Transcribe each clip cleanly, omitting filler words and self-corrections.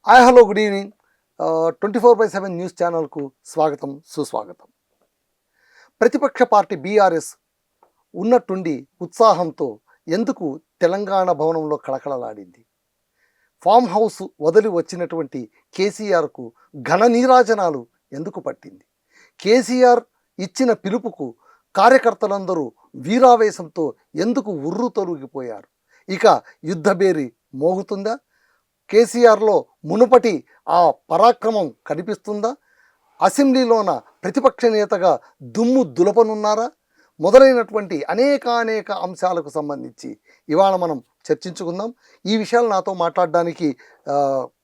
Hi hello good evening 24/7 news ఛానల్కు స్వాగతం సుస్వాగతం. ప్రతిపక్ష పార్టీ బీఆర్ఎస్ ఉన్నట్టుండి ఉత్సాహంతో ఎందుకు తెలంగాణ భవనంలో కళకళలాడింది? ఫామ్ హౌస్ వదిలి వచ్చినటువంటి కేసీఆర్కు ఘన నీరాజనాలు ఎందుకు పట్టింది? కేసీఆర్ ఇచ్చిన పిలుపుకు కార్యకర్తలందరూ వీరావేశంతో ఎందుకు ఉర్రు తొలగిపోయారు? ఇక యుద్ధబేరి మోగుతుందా? కేసీఆర్లో మునుపటి ఆ పరాక్రమం కనిపిస్తుందా? అసెంబ్లీలోన ప్రతిపక్ష నేతగా దుమ్ము దులపనున్నారా? మొదలైనటువంటి అనేక అంశాలకు సంబంధించి ఇవాళ మనం చర్చించుకుందాం. ఈ విషయాలు నాతో మాట్లాడడానికి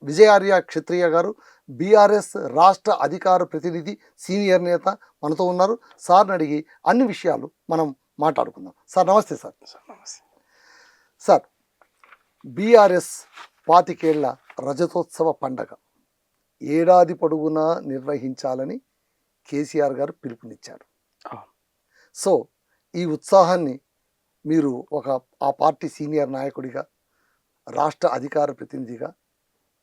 విజయార్య క్షత్రియ గారు, బీఆర్ఎస్ రాష్ట్ర అధికార ప్రతినిధి, సీనియర్ నేత మనతో ఉన్నారు. సార్ని అడిగి అన్ని విషయాలు మనం మాట్లాడుకుందాం. సార్ నమస్తే. సార్, బీఆర్ఎస్ 25 ఏళ్ల రజతోత్సవ పండగ ఏడాది పొడవునా నిర్వహించాలని కేసీఆర్ గారు పిలుపునిచ్చారు. సో ఈ ఉత్సాహాన్ని మీరు ఆ పార్టీ సీనియర్ నాయకుడిగా, రాష్ట్ర అధికార ప్రతినిధిగా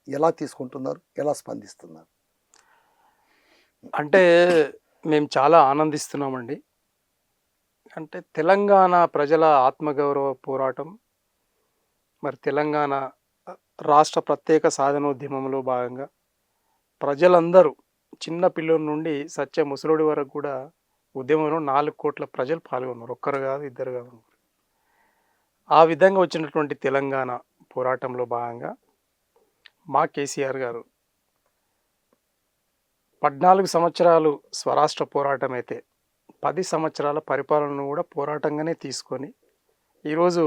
ఎలా తీసుకుంటున్నారు, ఎలా స్పందిస్తున్నారు? అంటే మేము చాలా ఆనందిస్తున్నామండి. అంటే తెలంగాణ ప్రజల ఆత్మగౌరవ పోరాటం, మరి తెలంగాణ రాష్ట్ర ప్రత్యేక సాధనోద్యమంలో భాగంగా ప్రజలందరూ చిన్న పిల్లల నుండి సత్య ముసలోడి వరకు కూడా ఉద్యమంలో 4 కోట్ల ప్రజలు పాల్గొన్నారు. ఒక్కరు కాదు, ఇద్దరు కాదు. ఆ విధంగా వచ్చినటువంటి తెలంగాణ పోరాటంలో భాగంగా మా కేసీఆర్ గారు 14 సంవత్సరాలు స్వరాష్ట్ర పోరాటం అయితే 10 సంవత్సరాల పరిపాలనను కూడా పోరాటంగానే తీసుకొని ఈరోజు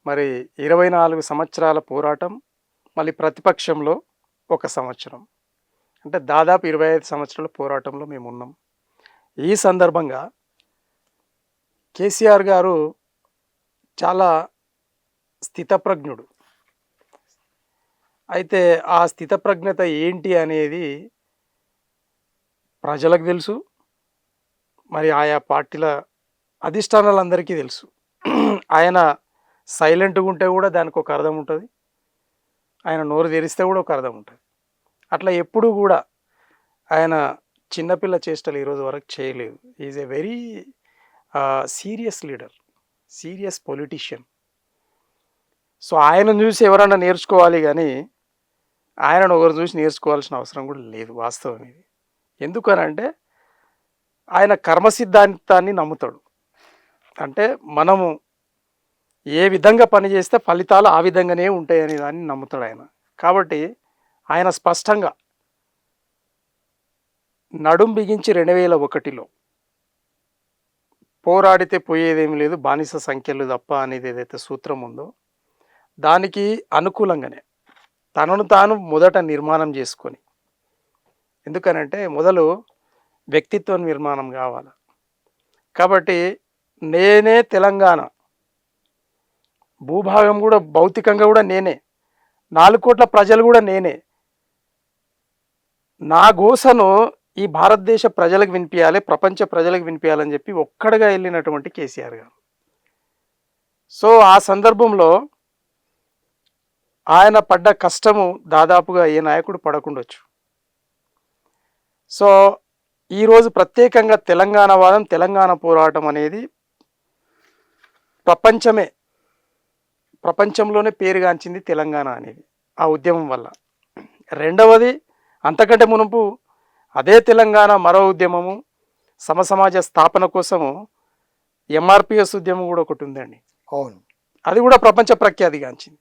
మరి 24 సంవత్సరాల పోరాటం, మళ్ళీ ప్రతిపక్షంలో 1 సంవత్సరం, అంటే దాదాపు 25 సంవత్సరాల పోరాటంలో మేము ఉన్నాం. ఈ సందర్భంగా కేసీఆర్ గారు చాలా స్థితప్రజ్ఞుడు. అయితే ఆ స్థితప్రజ్ఞత ఏంటి అనేది ప్రజలకు తెలుసు, మరి ఆయా పార్టీల అధిష్టానాలందరికీ తెలుసు. ఆయన సైలెంట్గా ఉంటే కూడా దానికి ఒక అర్థం ఉంటుంది, ఆయన నోరు తెరిస్తే కూడా ఒక అర్థం ఉంటుంది. అట్లా ఎప్పుడూ కూడా ఆయన చిన్నపిల్ల చేష్టలు ఈరోజు వరకు చేయలేదు. Is a very serious leader, serious politician. So ఆయనను చూసి ఎవరన్నా నేర్చుకోవాలి, కానీ ఆయనను ఒకరు చూసి నేర్చుకోవాల్సిన అవసరం కూడా లేదు వాస్తవం ఇది. ఎందుకనంటే ఆయన కర్మ సిద్ధాంతాన్ని నమ్ముతాడు. అంటే మనము ఏ విధంగా పనిచేస్తే ఫలితాలు ఆ విధంగానే ఉంటాయి అనే దాన్ని నమ్ముతాడు ఆయన. కాబట్టి ఆయన స్పష్టంగా నడుం బిగించి 2001లో పోరాడితే పోయేదేమి లేదు, బానిస సంఖ్యలు తప్ప అనేది ఏదైతే సూత్రం ఉందో దానికి అనుకూలంగానే తనను తాను మొదట నిర్మాణం చేసుకొని, ఎందుకనంటే మొదలు వ్యక్తిత్వ నిర్మాణం కావాలి. కాబట్టి నేనే తెలంగాణ, భూభాగం కూడా భౌతికంగా కూడా నేనే, 4 కోట్ల ప్రజలు కూడా నేనే, నా గోసను ఈ భారతదేశ ప్రజలకు వినిపించాలి, ప్రపంచ ప్రజలకు వినిపించాలని చెప్పి ఒక్కడిగా వెళ్ళినటువంటి కేసీఆర్ గారు. సో ఆ సందర్భంలో ఆయన పడ్డ కష్టము దాదాపుగా ఏ నాయకుడు పడకుండొచ్చు. సో ఈరోజు ప్రత్యేకంగా తెలంగాణ వాదం, తెలంగాణ పోరాటం అనేది ప్రపంచంలోనే పేరుగాంచింది తెలంగాణ అనేది ఆ ఉద్యమం వల్ల. రెండవది, అంతకంటే మునుపు అదే తెలంగాణ మరో ఉద్యమము, సమసమాజ స్థాపన కోసము ఎంఆర్పిఎస్ ఉద్యమం కూడా ఒకటి ఉందండి. అవును, అది కూడా ప్రపంచ ప్రఖ్యాతిగాంచింది.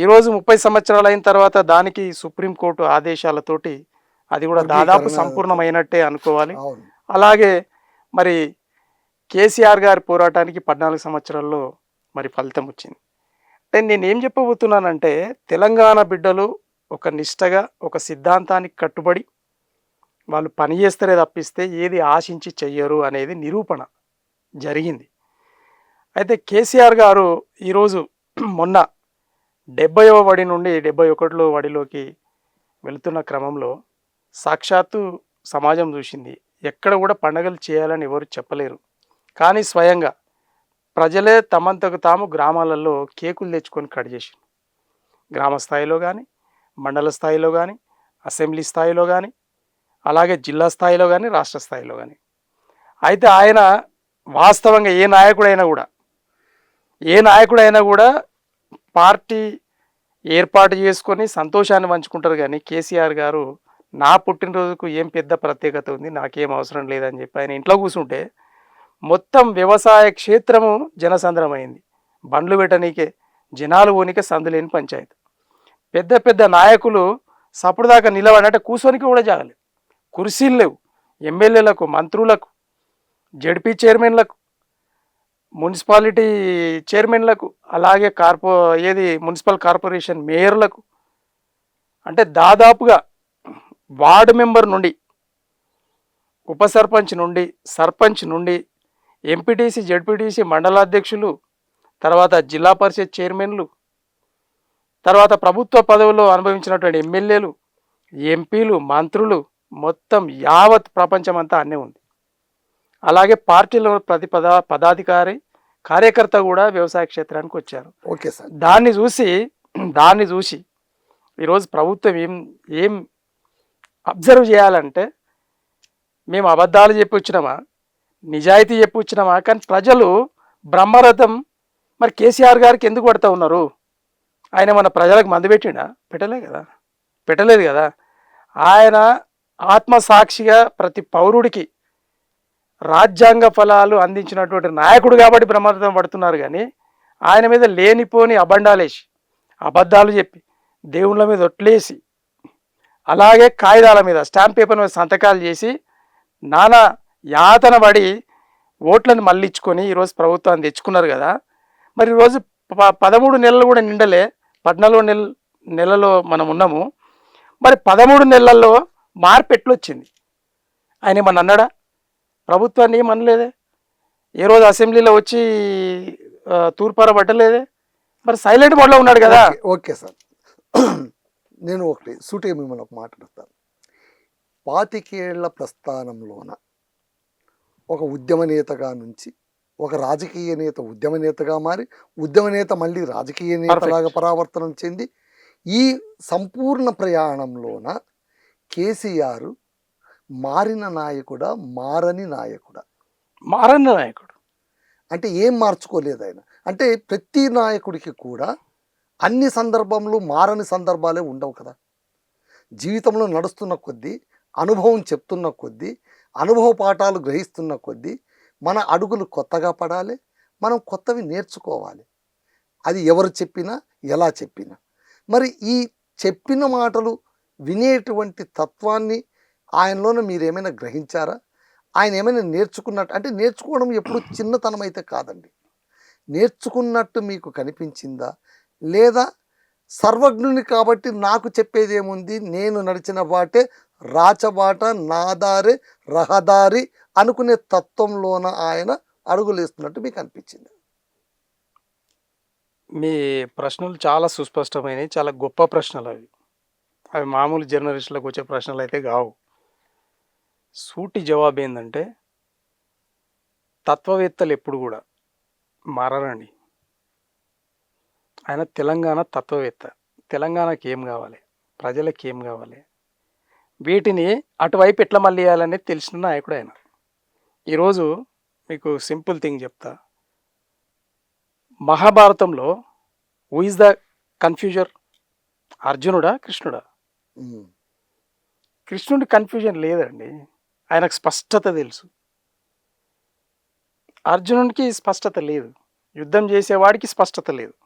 ఈరోజు 30 సంవత్సరాలు అయిన తర్వాత దానికి సుప్రీంకోర్టు ఆదేశాలతోటి అది కూడా దాదాపు సంపూర్ణమైనట్టే అనుకోవాలి. అలాగే మరి కేసీఆర్ గారి పోరాటానికి 14 సంవత్సరాల్లో మరి ఫలితం వచ్చింది. అంటే నేనేం చెప్పబోతున్నానంటే, తెలంగాణ బిడ్డలు ఒక నిష్టగా, ఒక సిద్ధాంతానికి కట్టుబడి వాళ్ళు పని చేస్తారే తప్పిస్తే ఏది ఆశించి చెయ్యరు అనేది నిరూపణ జరిగింది. అయితే కేసీఆర్ గారు ఈరోజు మొన్న 70వ వడి నుండి 71లో వడిలోకి వెళుతున్న క్రమంలో సాక్షాత్తు సమాజం చూసింది. ఎక్కడ కూడా పండగలు చేయాలని ఎవరు చెప్పలేరు, కానీ స్వయంగా ప్రజలే తమంతకు తాము గ్రామాలలో కేకులు తెచ్చుకొని కట్ చేసి, గ్రామ స్థాయిలో కానీ మండల స్థాయిలో కానీ, అసెంబ్లీ స్థాయిలో కానీ, అలాగే జిల్లా స్థాయిలో కానీ, రాష్ట్ర స్థాయిలో కానీ. అయితే ఆయన వాస్తవంగా ఏ నాయకుడైనా కూడా పార్టీ ఏర్పాటు చేసుకొని సంతోషాన్ని పంచుకుంటారు. కానీ కేసీఆర్ గారు నా పుట్టినరోజుకు ఏం పెద్ద ప్రత్యేకత ఉంది, నాకేం అవసరం లేదని చెప్పి ఆయన ఇంట్లో కూర్చుంటే మొత్తం వ్యవసాయ క్షేత్రము జనసంద్రమైంది. బండ్లు పెట్టనీకే, జనాలు పోనీకే సందులేని పంచాయతీ. పెద్ద పెద్ద నాయకులు సప్పుడు దాకా నిలబడినట్టే కూర్చొనికి కూడా జాగలేదు. కుర్చీలు లేవు. ఎమ్మెల్యేలకు, మంత్రులకు, జడ్పీ చైర్మన్లకు, మున్సిపాలిటీ చైర్మన్లకు, అలాగే మున్సిపల్ కార్పొరేషన్ మేయర్లకు, అంటే దాదాపుగా వార్డు మెంబర్ నుండి, ఉప సర్పంచ్ నుండి, సర్పంచ్ నుండి, ఎంపీటీసీ, జడ్పీటీసీ, మండలాధ్యక్షులు, తర్వాత జిల్లా పరిషత్ చైర్మన్లు, తర్వాత ప్రభుత్వ పదవుల్లో అనుభవించినటువంటి ఎమ్మెల్యేలు, ఎంపీలు, మంత్రులు, మొత్తం యావత్ ప్రపంచం అంతా అన్నీ ఉంది. అలాగే పార్టీలో ప్రతి పదాధికారి, కార్యకర్త కూడా వ్యవసాయ క్షేత్రానికి వచ్చారు. Okay sir. దాన్ని చూసి ఈరోజు ప్రభుత్వం ఏం అబ్జర్వ్ చేయాలంటే, మేము అబద్ధాలు చెప్పి వచ్చినామా, నిజాయితీ చెప్పి వచ్చినామా, కానీ ప్రజలు బ్రహ్మరథం మరి కేసీఆర్ గారికి ఎందుకు పడుతూ ఉన్నారు? ఆయన మన ప్రజలకు మందు పెట్టిండా? పెట్టలేదు కదా. ఆయన ఆత్మసాక్షిగా ప్రతి పౌరుడికి రాజ్యాంగ ఫలాలు అందించినటువంటి నాయకుడు కాబట్టి బ్రహ్మరథం పడుతున్నారు. కానీ ఆయన మీద లేనిపోని అబండాలేసి, అబద్ధాలు చెప్పి, దేవుళ్ళ మీద ఒట్లేసి, అలాగే కాగితాల మీద, స్టాంప్ పేపర్ మీద సంతకాలు చేసి నానా యాతన పడి ఓట్లను మళ్ళించుకొని ఈరోజు ప్రభుత్వాన్ని తెచ్చుకున్నారు కదా. మరి ఈరోజు 13 నెలలు కూడా నిండలే, 14 నెలలో మనం ఉన్నాము. మరి 13 నెలల్లో మార్పు ఎట్లొచ్చింది? ఆయన ఏమన్నా అన్నాడా? ప్రభుత్వాన్ని ఏమనలేదే. ఏ రోజు అసెంబ్లీలో వచ్చి తూర్పార పట్టలేదే. మరి సైలెంట్ మోడ్లో ఉన్నాడు కదా. ఓకే సార్, నేను ఒకటి సూటిగా మిమ్మల్ని ఒక మాట్లాడతాను. 25 ఏళ్ల ప్రస్థానంలోన ఒక ఉద్యమ నేతగా నుంచి ఒక రాజకీయ నేత ఉద్యమ నేతగా మారి, ఉద్యమ నేత మళ్ళీ రాజకీయ నేతలాగా పరావర్తనం చెంది, ఈ సంపూర్ణ ప్రయాణంలోన కేసీఆర్ మారిన నాయకుడా, మారని నాయకుడా? మారని నాయకుడు. అంటే ఏం మార్చుకోలేదు ఆయన. అంటే ప్రతి నాయకుడికి కూడా అన్ని సందర్భంలో మారని సందర్భాలే ఉండవు కదా. జీవితంలో నడుస్తున్న కొద్దీ, అనుభవం చెప్తున్న కొద్దీ, అనుభవ పాఠాలు గ్రహిస్తున్న కొద్దీ మన అడుగులు కొత్తగా పడాలి, మనం కొత్తవి నేర్చుకోవాలి. అది ఎవరు చెప్పినా, ఎలా చెప్పినా. మరి ఈ చెప్పిన మాటలు వినేటువంటి తత్వాన్ని ఆయనలోనే మీరు ఏమైనా గ్రహించారా? ఆయన ఏమైనా నేర్చుకున్నట్టు, అంటే నేర్చుకోవడం ఎప్పుడు చిన్నతనం అయితే కాదండి, నేర్చుకున్నట్టు మీకు కనిపించిందా? లేదా సర్వజ్ఞుని కాబట్టి నాకు చెప్పేది ఏముంది, నేను నడిచిన బాటే రాచబాట, నాదారే రహదారి అనుకునే తత్వంలోన ఆయన అడుగులేస్తున్నట్టు మీకు అనిపించింది? మీ ప్రశ్నలు చాలా సుస్పష్టమైనవి, చాలా గొప్ప ప్రశ్నలు అవి మామూలు జర్నలిస్టులకు వచ్చే ప్రశ్నలు అయితే కావు. సూటి జవాబు ఏంటంటే, తత్వవేత్తలు ఎప్పుడు కూడా మారరండి. ఆయన తెలంగాణ తత్వవేత్త. తెలంగాణకి ఏం కావాలి, ప్రజలకి ఏం కావాలి, వీటిని అటువైపు ఎట్లా మళ్ళీ వేయాలనేది తెలిసిన నాయకుడు ఆయన. ఈరోజు మీకు సింపుల్ థింగ్ చెప్తా. మహాభారతంలో హూ ఇస్ ద కన్ఫ్యూజర్? అర్జునుడా, కృష్ణుడా? కృష్ణుడి కన్ఫ్యూజన్ లేదండి, ఆయనకు స్పష్టత తెలుసు. అర్జునుడికి స్పష్టత లేదు, యుద్ధం చేసేవాడికి స్పష్టత లేదు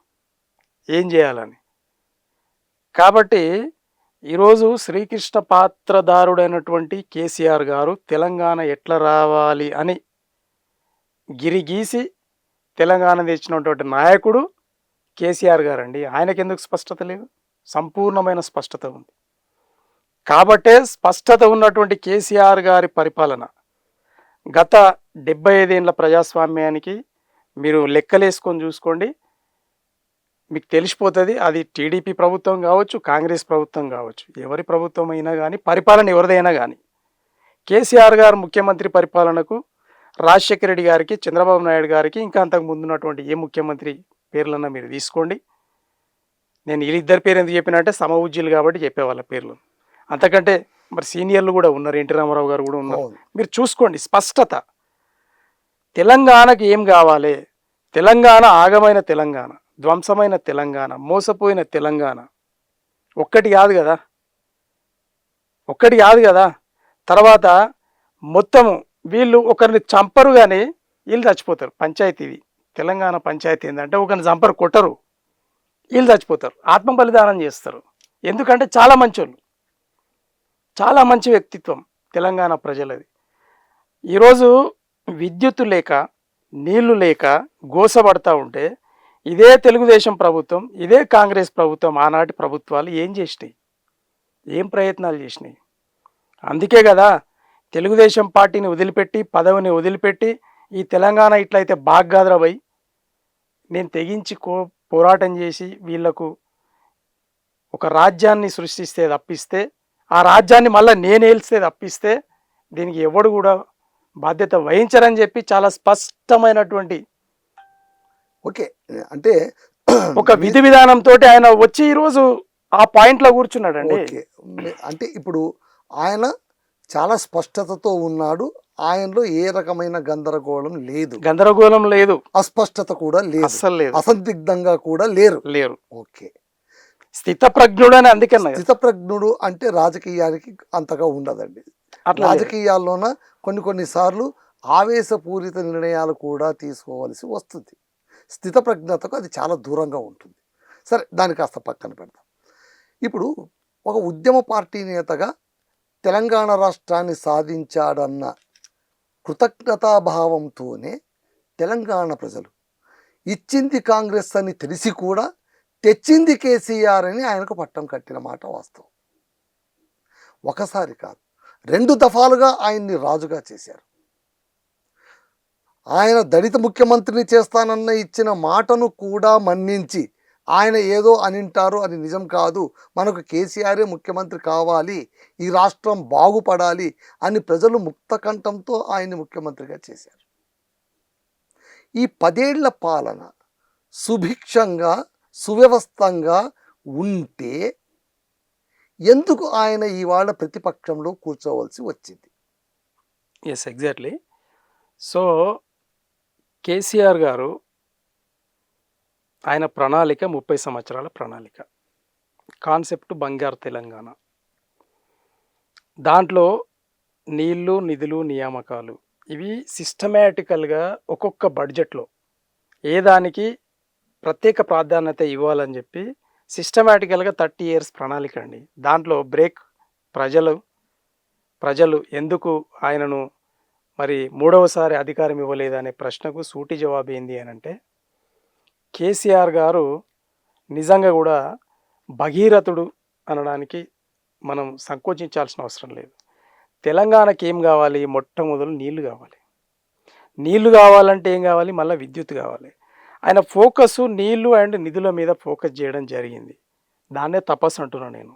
ఏం చేయాలని. కాబట్టి ఈరోజు శ్రీకృష్ణ పాత్రధారుడైనటువంటి కేసీఆర్ గారు తెలంగాణ ఎట్లా రావాలి అని గిరిగీసి తెలంగాణ తెచ్చినటువంటి నాయకుడు కేసీఆర్ గారు అండి. ఆయనకెందుకు స్పష్టత లేదు? సంపూర్ణమైన స్పష్టత ఉంది. కాబట్టే స్పష్టత ఉన్నటువంటి కేసీఆర్ గారి పరిపాలన గత 75 ఏళ్ళ ప్రజాస్వామ్యానికి మీరు లెక్కలేసుకొని చూసుకోండి, మీకు తెలిసిపోతుంది. అది టీడీపీ ప్రభుత్వం కావచ్చు, కాంగ్రెస్ ప్రభుత్వం కావచ్చు, ఎవరి ప్రభుత్వం అయినా కానీ, పరిపాలన ఎవరిదైనా కానీ, కేసీఆర్ గారు ముఖ్యమంత్రి పరిపాలనకు రాజశేఖర రెడ్డి గారికి, చంద్రబాబు నాయుడు గారికి, ఇంకా అంతకు ముందున్నటువంటి ఏ ముఖ్యమంత్రి పేర్లన్నా మీరు తీసుకోండి, నేను వీళ్ళిద్దరి పేరు ఎందుకు చెప్పినంటే సమవుజ్యులు కాబట్టి చెప్పే వాళ్ళ పేర్లు. అంతకంటే మరి సీనియర్లు కూడా ఉన్నారు, ఎన్టీ రామారావు గారు కూడా ఉన్నారు. అవును. మీరు చూసుకోండి స్పష్టత. తెలంగాణకి ఏం కావాలి? తెలంగాణ ఆగమైన తెలంగాణ, ధ్వంసమైన తెలంగాణ, మోసపోయిన తెలంగాణ. ఒక్కటి కాదు కదా, ఒక్కటి కాదు కదా. తర్వాత మొత్తము వీళ్ళు ఒకరిని చంపరు కానీ వీళ్ళు చచ్చిపోతారు. పంచాయతీది తెలంగాణ పంచాయతీ ఏంటంటే ఒకరిని చంపరు, కొట్టరు, వీళ్ళు చచ్చిపోతారు, ఆత్మ బలిదానం చేస్తారు. ఎందుకంటే చాలా మంచోళ్ళు, చాలా మంచి వ్యక్తిత్వం తెలంగాణ ప్రజలది. ఈరోజు విద్యుత్తు లేక, నీళ్లు లేక గోసపడతా ఉంటే ఇదే తెలుగుదేశం ప్రభుత్వం, ఇదే కాంగ్రెస్ ప్రభుత్వం, ఆనాటి ప్రభుత్వాలు ఏం చేసినాయి? ఏం ప్రయత్నాలు చేసినాయి? అందుకే కదా తెలుగుదేశం పార్టీని వదిలిపెట్టి, పదవిని వదిలిపెట్టి, ఈ తెలంగాణ ఇట్లయితే బాగ్గాదరా భయ్, నేను తెగించి పోరాటం చేసి వీళ్లకు ఒక రాజ్యాన్ని సృష్టిస్తే తప్పిస్తే, ఆ రాజ్యాన్ని మళ్ళీ నేను ఏల్స్తే తప్పిస్తే దీనికి ఎవడు కూడా బాధ్యత వహించరని చెప్పి చాలా స్పష్టమైనటువంటి ఓకే. అంటే ఒక విధి విధానంతో ఆయన వచ్చి ఈరోజు ఆ పాయింట్లో కూర్చున్నాడండి. ఓకే. అంటే ఇప్పుడు ఆయన చాలా స్పష్టతతో ఉన్నాడు. ఆయనలో ఏ రకమైన గందరగోళం లేదు, గందరగోళం లేదు, అస్పష్టత కూడా లేదు, అస్సలు లేదు, అసందిగ్ధంగా కూడా లేరు. ఓకే. స్థితప్రజ్ఞుడు అని అందుకన్నా స్థితప్రజ్ఞుడు అంటే రాజకీయానికి అంతగా ఉండదండి. రాజకీయాల్లోన కొన్నిసార్లు ఆవేశపూరిత నిర్ణయాలు కూడా తీసుకోవాల్సి వస్తుంది. స్థితప్రజ్ఞతకు అది చాలా దూరంగా ఉంటుంది. సరే, దాన్ని కాస్త పక్కన పెడతాం. ఇప్పుడు ఒక ఉద్యమ పార్టీ నేతగా తెలంగాణ రాష్ట్రాన్ని సాధించాడన్న కృతజ్ఞతాభావంతోనే తెలంగాణ ప్రజలు ఇచ్చింది కాంగ్రెస్ అని తెలిసి కూడా తెచ్చింది కేసీఆర్ అని ఆయనకు పట్టం కట్టిన మాట వాస్తవం. ఒకసారి కాదు, 2 దఫాలుగా ఆయన్ని రాజుగా చేశారు. ఆయన దళిత ముఖ్యమంత్రిని చేస్తానన్న ఇచ్చిన మాటను కూడా మన్నించి, ఆయన ఏదో అనింటారు, అది నిజం కాదు, మనకు కేసీఆరే ముఖ్యమంత్రి కావాలి, ఈ రాష్ట్రం బాగుపడాలి అని ప్రజలు ముక్తకంఠంతో ఆయన్ని ముఖ్యమంత్రిగా చేశారు. ఈ 10 ఏళ్ల పాలన సుభిక్షంగా, సువ్యవస్థంగా ఉంటే ఎందుకు ఆయన ఇవాళ ప్రతిపక్షంలో కూర్చోవలసి వచ్చింది? Yes, exactly. సో కేసీఆర్ గారు ఆయన ప్రణాళిక 30 సంవత్సరాల ప్రణాళిక, కాన్సెప్ట్ బంగారు తెలంగాణ. దాంట్లో నీళ్లు, నిధులు, నియామకాలు ఇవి సిస్టమేటికల్గా ఒక్కొక్క బడ్జెట్లో ఏ దానికి ప్రత్యేక ప్రాధాన్యత ఇవ్వాలని చెప్పి సిస్టమేటికల్గా 30 years ప్రణాళిక అండి. దాంట్లో బ్రేక్ ప్రజలు ఎందుకు ఆయనను మరి 3వసారి అధికారం ఇవ్వలేదనే ప్రశ్నకు సూటి జవాబు ఏంది అని అంటే, కేసీఆర్ గారు నిజంగా కూడా భగీరథుడు అనడానికి మనం సంకోచించాల్సిన అవసరం లేదు. తెలంగాణకి ఏం కావాలి? మొట్టమొదలు నీళ్లు కావాలి. నీళ్లు కావాలంటే ఏం కావాలి? మళ్ళీ విద్యుత్ కావాలి. ఆయన ఫోకస్ నీళ్లు అండ్ నిధుల మీద ఫోకస్ చేయడం జరిగింది. దాన్నే తపస్సు అంటున్నాను నేను.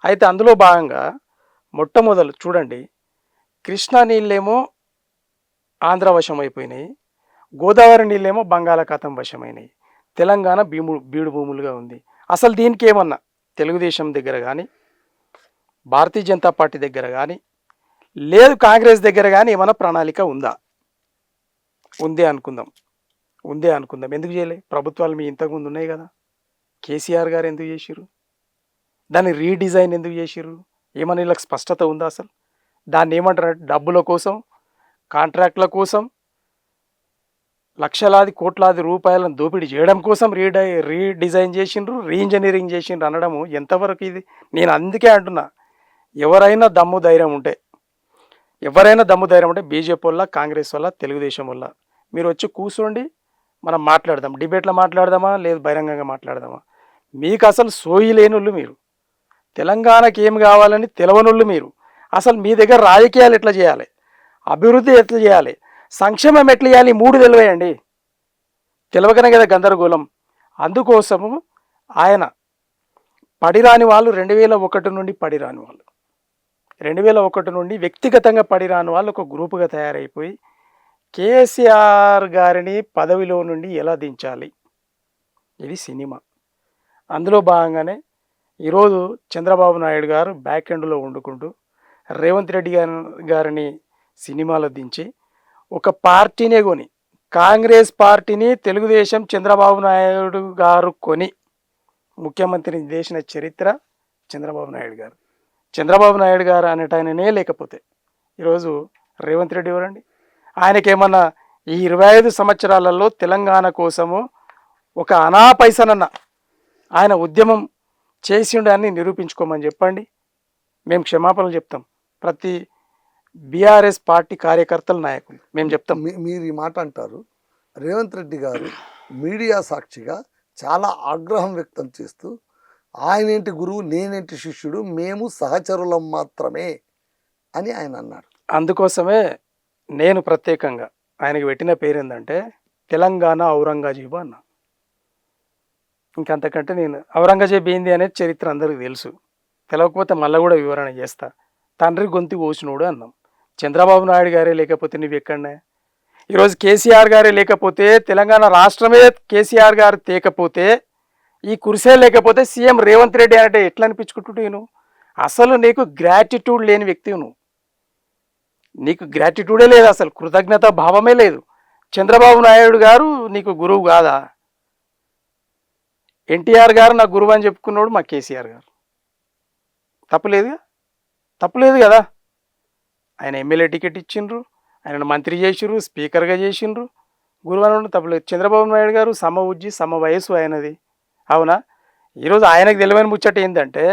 అయితే అందులో భాగంగా మొట్టమొదలు చూడండి, కృష్ణా నీళ్ళేమో ఆంధ్ర వశం అయిపోయినాయి, గోదావరి నీళ్ళేమో బంగాళాఖాతం వశమైనాయి, తెలంగాణ బీడు భూములుగా ఉంది. అసలు దీనికి ఏమన్నా తెలుగుదేశం దగ్గర కానీ, భారతీయ జనతా పార్టీ దగ్గర కానీ, లేదు కాంగ్రెస్ దగ్గర కానీ ఏమైనా ప్రణాళిక ఉందా? ఉందే అనుకుందాం. ఎందుకు చేయలే? ప్రభుత్వాలు మీ ఇంతకుముందు ఉన్నాయి కదా. కేసీఆర్ గారు ఎందుకు చేసిర్రు? దాన్ని రీడిజైన్ ఎందుకు చేసిర్రు? ఏమన్నా వీళ్ళకి స్పష్టత ఉందా అసలు? దాన్ని ఏమంటారు? డబ్బుల కోసం, కాంట్రాక్ట్ల కోసం, లక్షలాది కోట్లాది రూపాయలను దోపిడీ చేయడం కోసం రీడిజైన్ చేసిండ్రు, రీఇంజనీరింగ్ చేసిండ్రు అనడము ఎంతవరకు ఇది? నేను అందుకే అంటున్నా, ఎవరైనా దమ్ము ధైర్యం ఉంటే బీజేపీ వల్ల, కాంగ్రెస్ వల్ల, తెలుగుదేశం వల్ల మీరు వచ్చి కూర్చోండి, మనం మాట్లాడదాం. డిబేట్లో మాట్లాడదామా, లేదు బహిరంగంగా మాట్లాడదామా? మీకు అసలు సోయి లేనోళ్ళు మీరు, తెలంగాణకి ఏం కావాలని తెలవనోళ్ళు మీరు. అసలు మీ దగ్గర రాజకీయాలు ఎట్లా చేయాలి, అభివృద్ధి ఎట్లా చేయాలి, సంక్షేమం ఎట్లా చేయాలి, 3 తెలివేయండి. తెలవకనే కదా గందరగోళం. అందుకోసము ఆయన పడిరాని వాళ్ళు 2001 నుండి పడిరాని వాళ్ళు, 2001 నుండి వ్యక్తిగతంగా పడిరాని వాళ్ళు ఒక గ్రూపుగా తయారైపోయి కేసీఆర్ గారిని పదవిలో నుండి ఎలా దించాలి, ఇది సినిమా. అందులో భాగంగానే ఈరోజు చంద్రబాబు నాయుడు గారు బ్యాక్ ఎండ్లో వండుకుంటూ రేవంత్ రెడ్డి గారిని సినిమాలో దించి ఒక పార్టీనే కొని, కాంగ్రెస్ పార్టీని తెలుగుదేశం చంద్రబాబు నాయుడు గారు కొని ముఖ్యమంత్రిని చేసిన చరిత్ర చంద్రబాబు నాయుడు గారు. చంద్రబాబు నాయుడు గారు అనేటైననే లేకపోతే ఈరోజు రేవంత్ రెడ్డి ఎవరండి? ఆయనకేమన్నా ఈ 25 సంవత్సరాలలో తెలంగాణ కోసము ఒక అనా పైసనన్న ఆయన ఉద్యమం చేసిండు అని నిరూపించుకోమని చెప్పండి, మేము క్షమాపణలు చెప్తాం. ప్రతి బీఆర్ఎస్ పార్టీ కార్యకర్తల నాయకులు మేము చెప్తాం. మీరు ఈ మాట అంటారు. రేవంత్ రెడ్డి గారు మీడియా సాక్షిగా చాలా ఆగ్రహం వ్యక్తం చేస్తూ ఆయనేంటి గురువు, నేనేంటి శిష్యుడు, మేము సహచరులం మాత్రమే అని ఆయన అన్నారు. అందుకోసమే నేను ప్రత్యేకంగా ఆయనకి పెట్టిన పేరు ఏంటంటే తెలంగాణ ఔరంగజేబు అన్న. ఇంకంతకంటే నేను ఔరంగజేబు ఏంది అనేది చరిత్ర అందరికీ తెలుసు, తెలవకపోతే మళ్ళీ కూడా వివరణ చేస్తా. తండ్రి గొంతు కోసినోడు అన్నాం. చంద్రబాబు నాయుడు గారే లేకపోతే నువ్వు ఎక్కడనే? ఈరోజు కేసీఆర్ గారే లేకపోతే, తెలంగాణ రాష్ట్రమే కేసీఆర్ గారు తేకపోతే, ఈ కుర్సే లేకపోతే సీఎం రేవంత్ రెడ్డి అంటే ఎట్లా అనిపించుకుంటుంటే నువ్వు అసలు నీకు గ్రాటిట్యూడ్ లేని వ్యక్తి నువ్వు. నీకు గ్రాటిట్యూడే లేదు, అసలు కృతజ్ఞత భావమే లేదు. చంద్రబాబు నాయుడు గారు నీకు గురువు కాదా? ఎన్టీఆర్ గారు నా గురువు అని చెప్పుకున్నాడు మా కేసీఆర్ గారు. తప్పులేదు కదా. ఆయన ఎమ్మెల్యే టికెట్ ఇచ్చిండ్రు, ఆయన మంత్రి చేసిండ్రు, స్పీకర్గా చేసిండ్రు, గురువు అని తప్పులేదు. చంద్రబాబు నాయుడు గారు సమ ఉజ్జి సమ వయసు ఆయనది, అవునా? ఈరోజు ఆయనకు తెలియని ముచ్చట ఏంటంటే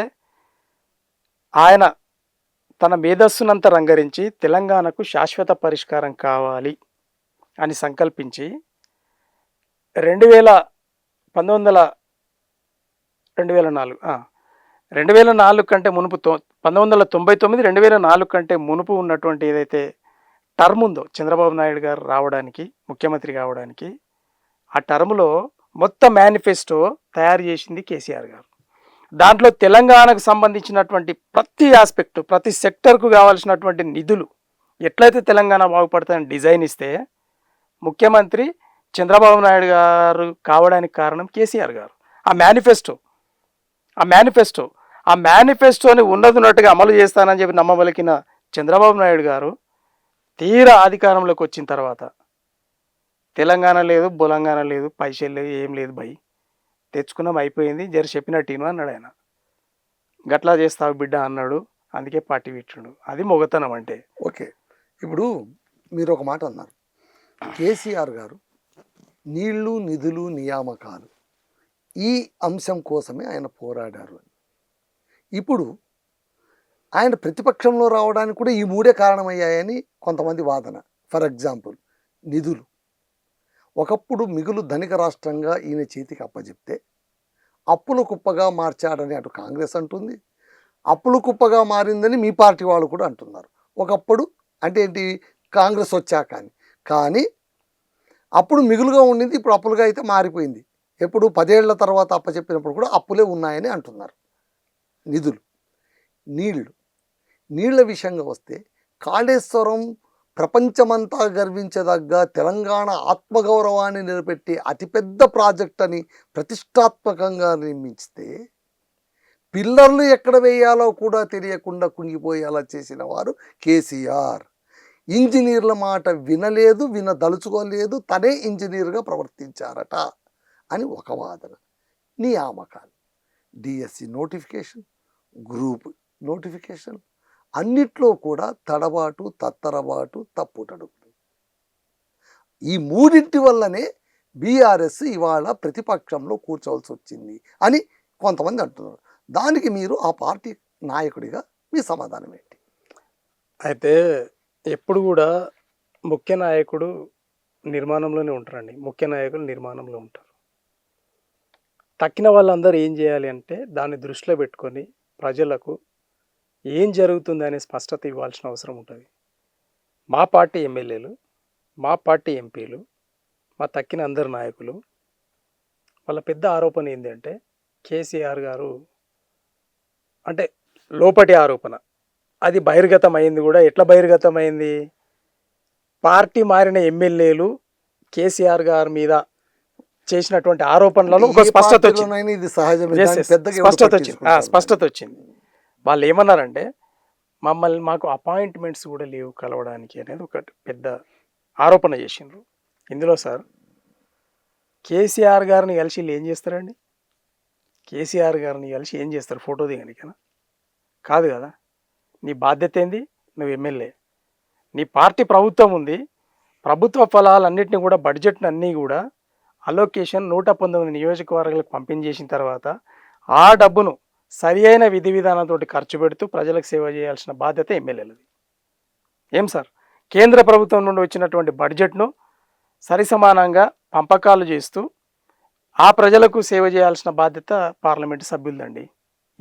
ఆయన తన మేధస్సునంతా రంగరించి తెలంగాణకు శాశ్వత పరిష్కారం కావాలి అని సంకల్పించి 2004 కంటే మునుపు 1999 2004 కంటే మునుపు ఉన్నటువంటి ఏదైతే టర్మ్ ఉందో చంద్రబాబు నాయుడు గారు రావడానికి, ముఖ్యమంత్రి కావడానికి, ఆ టర్మ్లో మొత్తం మేనిఫెస్టో తయారు చేసింది కేసీఆర్ గారు. దాంట్లో తెలంగాణకు సంబంధించినటువంటి ప్రతి ఆస్పెక్ట్, ప్రతి సెక్టర్కు కావాల్సినటువంటి నిధులు ఎట్లయితే తెలంగాణ బాగుపడుతుందని డిజైన్ ఇస్తే ముఖ్యమంత్రి చంద్రబాబు నాయుడు గారు కావడానికి కారణం కేసీఆర్ గారు. ఆ మేనిఫెస్టోని ఉన్నట్టుగా అమలు చేస్తానని చెప్పి నమ్మబలికిన చంద్రబాబు నాయుడు గారు తీరా అధికారంలోకి వచ్చిన తర్వాత తెలంగాణ లేదు, బొలంగాణ లేదు, పైసలు లేదు, ఏం లేదు భయ్, తెచ్చుకున్నాం అయిపోయింది, జర చెప్పినట్టు అన్నాడు ఆయన. గట్లా చేస్తావు బిడ్డ అన్నాడు, అందుకే పార్టీ పెట్టాడు. అది మొగతనం అంటే. ఓకే, ఇప్పుడు మీరు ఒక మాట అన్నారు, కేసీఆర్ గారు నీళ్లు, నిధులు, నియామకాలు ఈ అంశం కోసమే ఆయన పోరాడారు అని. ఇప్పుడు ఆయన ప్రతిపక్షంలో రావడానికి కూడా ఈ మూడే కారణమయ్యాయని కొంతమంది వాదన. ఫర్ ఎగ్జాంపుల్ నిధులు. ఒకప్పుడు మిగులు ధనిక రాష్ట్రంగా ఈయన చేతికి అప్పచెప్తే అప్పుల కుప్పగా మార్చాడని అటు కాంగ్రెస్ అంటుంది, అప్పుల కుప్పగా మారిందని మీ పార్టీ వాళ్ళు కూడా అంటున్నారు. ఒకప్పుడు అంటే ఏంటి, కాంగ్రెస్ వచ్చాక కానీ అప్పుడు మిగులుగా ఉండింది, ఇప్పుడు అప్పులుగా అయితే మారిపోయింది. ఎప్పుడు 10 ఏళ్ల తర్వాత అప్పచెప్పినప్పుడు కూడా అప్పులే ఉన్నాయని అంటున్నారు. నిధులు, నీళ్ల విషయంగా వస్తే కాళేశ్వరం ప్రపంచమంతా గర్వించదగ్గ తెలంగాణ ఆత్మగౌరవాన్ని నిలబెట్టి అతిపెద్ద ప్రాజెక్ట్ అని ప్రతిష్టాత్మకంగా నిర్మించితే పిల్లర్లు ఎక్కడ వేయాలో కూడా తెలియకుండా కుంగిపోయేలా చేసిన వారు కేసీఆర్. ఇంజనీర్ల మాట వినలేదు, వినదలుచుకోలేదు, తనే ఇంజనీర్గా ప్రవర్తించారట అని ఒక వాదన. నియామకాలు, డిఎస్సి నోటిఫికేషన్, గ్రూప్ నోటిఫికేషన్ అన్నిట్లో కూడా తడబాటు, తత్తరబాటు, తప్పుటడుగులు. ఈ మూడింటి వల్లనే బీఆర్ఎస్ ఇవాళ ప్రతిపక్షంలో కూర్చోవలసి వచ్చింది అని కొంతమంది అంటున్నారు. దానికి మీరు ఆ పార్టీ నాయకుడిగా మీ సమాధానం ఏంటి? అయితే ఎప్పుడు కూడా ముఖ్య నాయకుడు నిర్మాణంలోనే ఉంటారండి. ముఖ్య నాయకులు నిర్మాణంలో ఉంటారు. తక్కిన వాళ్ళందరూ ఏం చేయాలి అంటే దాన్ని దృష్టిలో పెట్టుకొని ప్రజలకు ఏం జరుగుతుంది అనే స్పష్టత ఇవ్వాల్సిన అవసరం ఉంటుంది. మా పార్టీ ఎమ్మెల్యేలు, మా పార్టీ ఎంపీలు, మా తక్కిన అందరు నాయకులు వాళ్ళ పెద్ద ఆరోపణ ఏంటి అంటే కేసీఆర్ గారు అంటే లోపటి ఆరోపణ, అది బహిర్గతమైంది కూడా. ఎట్లా బహిర్గతమైంది? పార్టీ మారిన ఎమ్మెల్యేలు కేసీఆర్ గారి మీద చేసినటువంటి ఆరోపణలలో ఒక ఏ స్పష్టత వచ్చింది. పార్టీలోనైనా ఇది సహజమే. Yes, దాన్ని yes. పెద్దగా ఎవరు స్పష్టత వచ్చింది. పట్టించుకుంటారు? స్పష్టత వచ్చింది. వాళ్ళు ఏమన్నారంటే మాకు అపాయింట్మెంట్స్ కూడా లేవు కలవడానికి అనేది ఒక పెద్ద ఆరోపణ చేసిండ్రు. ఇందులో సార్ కేసీఆర్ గారిని కలిసి వీళ్ళు ఏం చేస్తారండి? కేసీఆర్ గారిని కలిసి ఏం చేస్తారు? ఫోటో దిగనికనా? కాదు కదా. నీ బాధ్యత ఏంది? నువ్వు ఎమ్మెల్యే, నీ పార్టీ ప్రభుత్వం ఉంది, ప్రభుత్వ ఫలాలన్నింటినీ కూడా బడ్జెట్ని అన్నీ కూడా అలొకేషన్ 119 నియోజకవర్గాలకు పంపించేసిన తర్వాత ఆ డబ్బును సరి అయిన విధి విధానంతో ఖర్చు పెడుతూ ప్రజలకు సేవ చేయాల్సిన బాధ్యత ఎమ్మెల్యేలది. ఏం సార్, కేంద్ర ప్రభుత్వం నుండి వచ్చినటువంటి బడ్జెట్ను సరిసమానంగా పంపకాలు చేస్తూ ఆ ప్రజలకు సేవ చేయాల్సిన బాధ్యత పార్లమెంటు సభ్యులదండి.